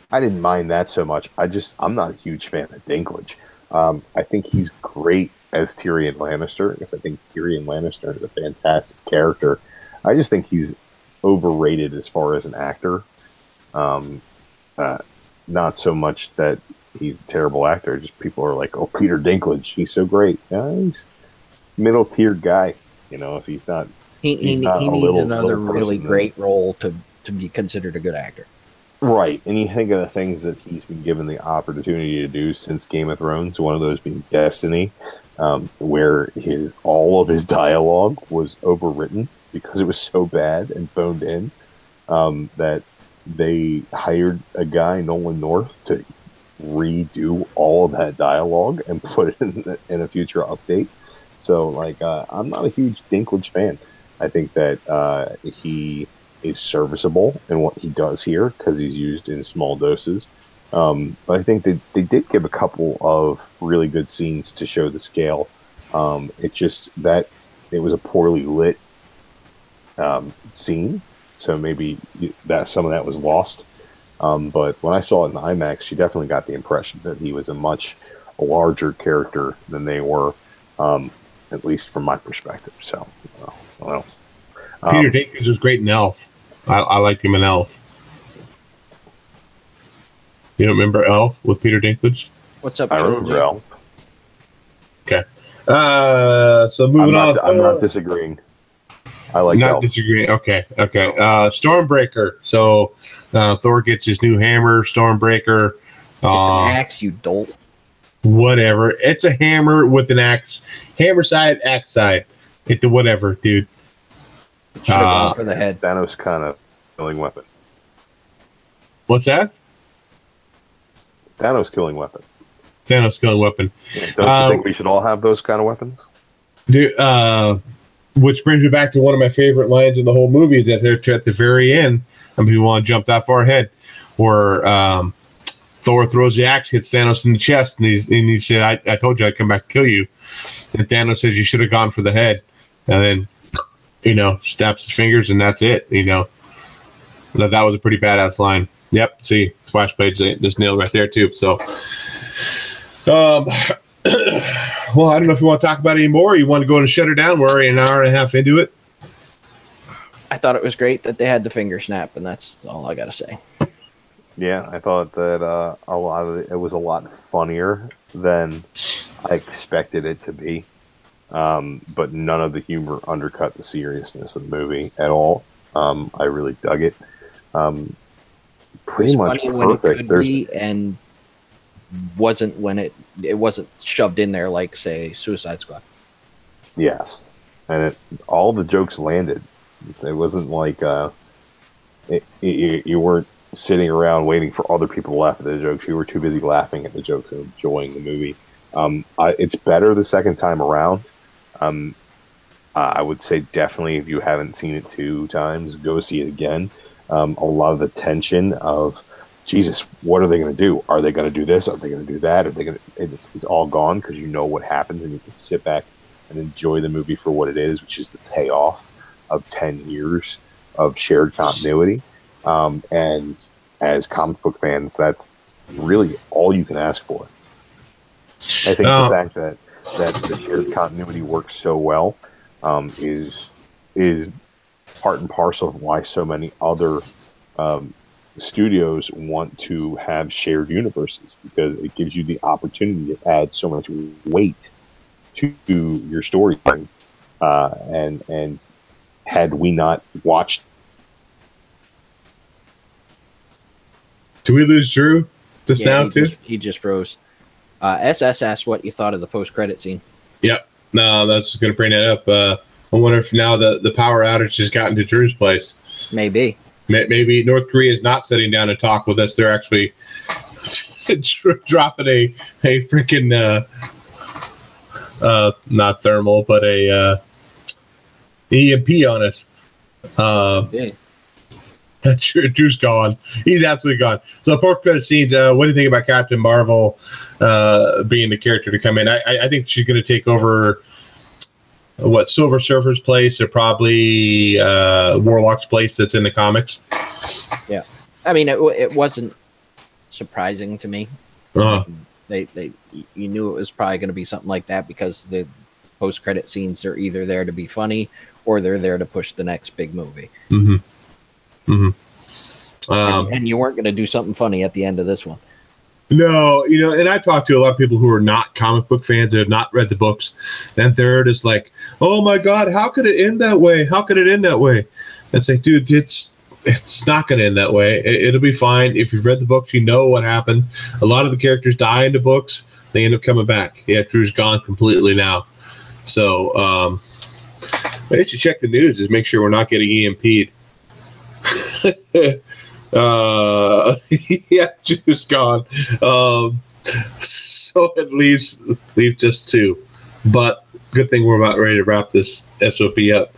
I didn't mind that so much. I'm not a huge fan of Dinklage. I think he's great as Tyrion Lannister, because I think Tyrion Lannister is a fantastic character. I just think he's overrated as far as an actor. Not so much that he's a terrible actor. Just people are like, "Oh, Peter Dinklage, he's so great." He's middle tier guy. You know, if he's not, he needs another really great role to be considered a good actor. Right, and you think of the things that he's been given the opportunity to do since Game of Thrones. One of those being Destiny, where all of his dialogue was overwritten because it was so bad and phoned in that they hired a guy, Nolan North, to redo all of that dialogue and put it in a future update. So, like, I'm not a huge Dinklage fan. I think that he is serviceable in what he does here because he's used in small doses. But I think that they did give a couple of really good scenes to show the scale. It just that it was a poorly lit scene, so maybe that some of that was lost. But when I saw it in IMAX, you definitely got the impression that he was a much larger character than they were, at least from my perspective. So, well. Peter Dinklage was great in Elf. I liked him in Elf. You don't remember Elf with Peter Dinklage? What's up? I remember Elf. Okay. So moving on. I'm not disagreeing. I like not Elf. disagreeing. Okay. Stormbreaker. So Thor gets his new hammer, Stormbreaker. It's an axe, you dolt. Whatever. It's a hammer with an axe. Hammer side, axe side. Hit the whatever, dude. Should have gone for the head. Thanos kind of killing weapon. What's that? Thanos killing weapon. Thanos killing weapon. Don't you think we should all have those kind of weapons? Dude, which brings me back to one of my favorite lines in the whole movie is that they're at the very end. I mean, if you want to jump that far ahead, where Thor throws the axe, hits Thanos in the chest, and he said, I told you I'd come back and kill you. And Thanos says, you should have gone for the head. And then, snaps his fingers, and that's it. That was a pretty badass line. Yep, see, Splash Page just nailed right there, too. So, well, I don't know if you want to talk about it anymore, or you want to go and shut her down. We're already an hour and a half into it. I thought it was great that they had the finger snap, and that's all I got to say. Yeah, I thought that a lot of it was a lot funnier than I expected it to be. But none of the humor undercut the seriousness of the movie at all. I really dug it. Pretty much funny perfect. When it could be, and wasn't when it wasn't shoved in there like, say, Suicide Squad. Yes, and all the jokes landed. It wasn't like you weren't sitting around waiting for other people to laugh at the jokes. You were too busy laughing at the jokes and enjoying the movie. It's better the second time around. I would say definitely if you haven't seen it 2 times, go see it again. A lot of the tension of, Jesus, what are they going to do? Are they going to do this? Are they going to do that? Are they going to? It's all gone because you know what happens, and you can sit back and enjoy the movie for what it is, which is the payoff of 10 years of shared continuity. And as comic book fans, that's really all you can ask for. I think the fact that the shared continuity works so well is part and parcel of why so many other studios want to have shared universes, because it gives you the opportunity to add so much weight to your storyline. And had we not watched, do we lose Drew now too? He just froze. SS asked what you thought of the post-credit scene. Yep. No, that's going to bring it up. I wonder if now the power outage has gotten to Drew's place. Maybe North Korea is not sitting down to talk with us. They're actually dropping a freaking not thermal, but a EMP on us. Yeah. Drew's gone. He's absolutely gone. So, post-credit scenes. What do you think about Captain Marvel being the character to come in? I think she's going to take over Silver Surfer's place, or probably Warlock's place that's in the comics. Yeah, I mean, it wasn't surprising to me. You knew it was probably going to be something like that, because the post-credit scenes are either there to be funny or they're there to push the next big movie. Mm-hmm. Mm-hmm. And you weren't going to do something funny at the end of this one. No, and I talked to a lot of people who are not comic book fans that have not read the books. And third is like, oh my God, how could it end that way? How could it end that way? It's like, dude, it's not going to end that way. It'll be fine. If you've read the books, you know what happened. A lot of the characters die in the books. They end up coming back. Yeah, Drew's gone completely now. So I should check the news to make sure we're not getting EMP'd. Yeah, Drew's gone. So it leaves just 2. But good thing we're about ready to wrap this SOP up.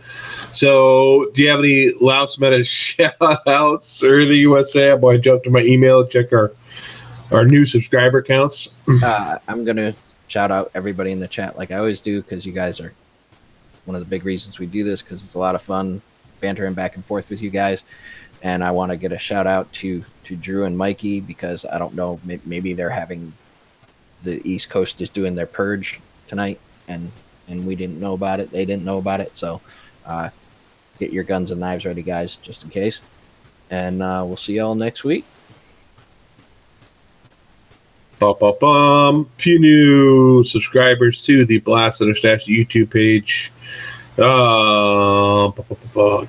So, do you have any Louse Meta shout-outs or anything you want to say? Boy, I jumped to my email, check our new subscriber counts. I'm going to shout out everybody in the chat like I always do, because you guys are one of the big reasons we do this, because it's a lot of fun bantering back and forth with you guys. And I want to get a shout-out to Drew and Mikey, because I don't know, maybe they're having the East Coast is doing their purge tonight, and we didn't know about it. They didn't know about it. So get your guns and knives ready, guys, just in case. And we'll see y'all next week. Few new subscribers to the Blast Under Stash YouTube page.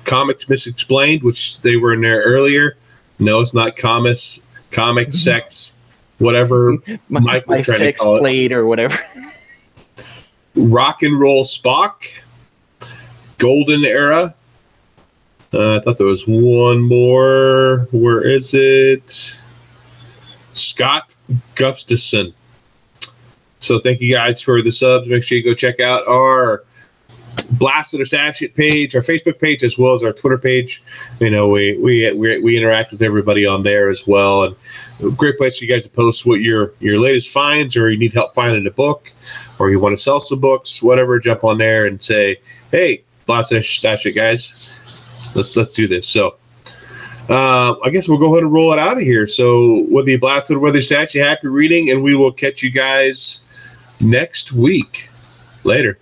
Comics Misexplained, which they were in there earlier. No, it's not comics, sex, whatever. my sex plate or whatever. Rock and Roll Spock, Golden Era. I thought there was one more. Where is it? Scott Gustafson. So thank you guys for the subs. Make sure you go check out our Blast Under Stash It page, our Facebook page, as well as our Twitter page. We interact with everybody on there as well, and a great place for you guys to post what your latest finds, or you need help finding a book, or you want to sell some books, whatever. Jump on there and say, "Hey, Blast Under Stash It guys, let's do this." So I guess we'll go ahead and roll it out of here. So whether you blasted or whether you stash, happy reading, and we will catch you guys next week. Later.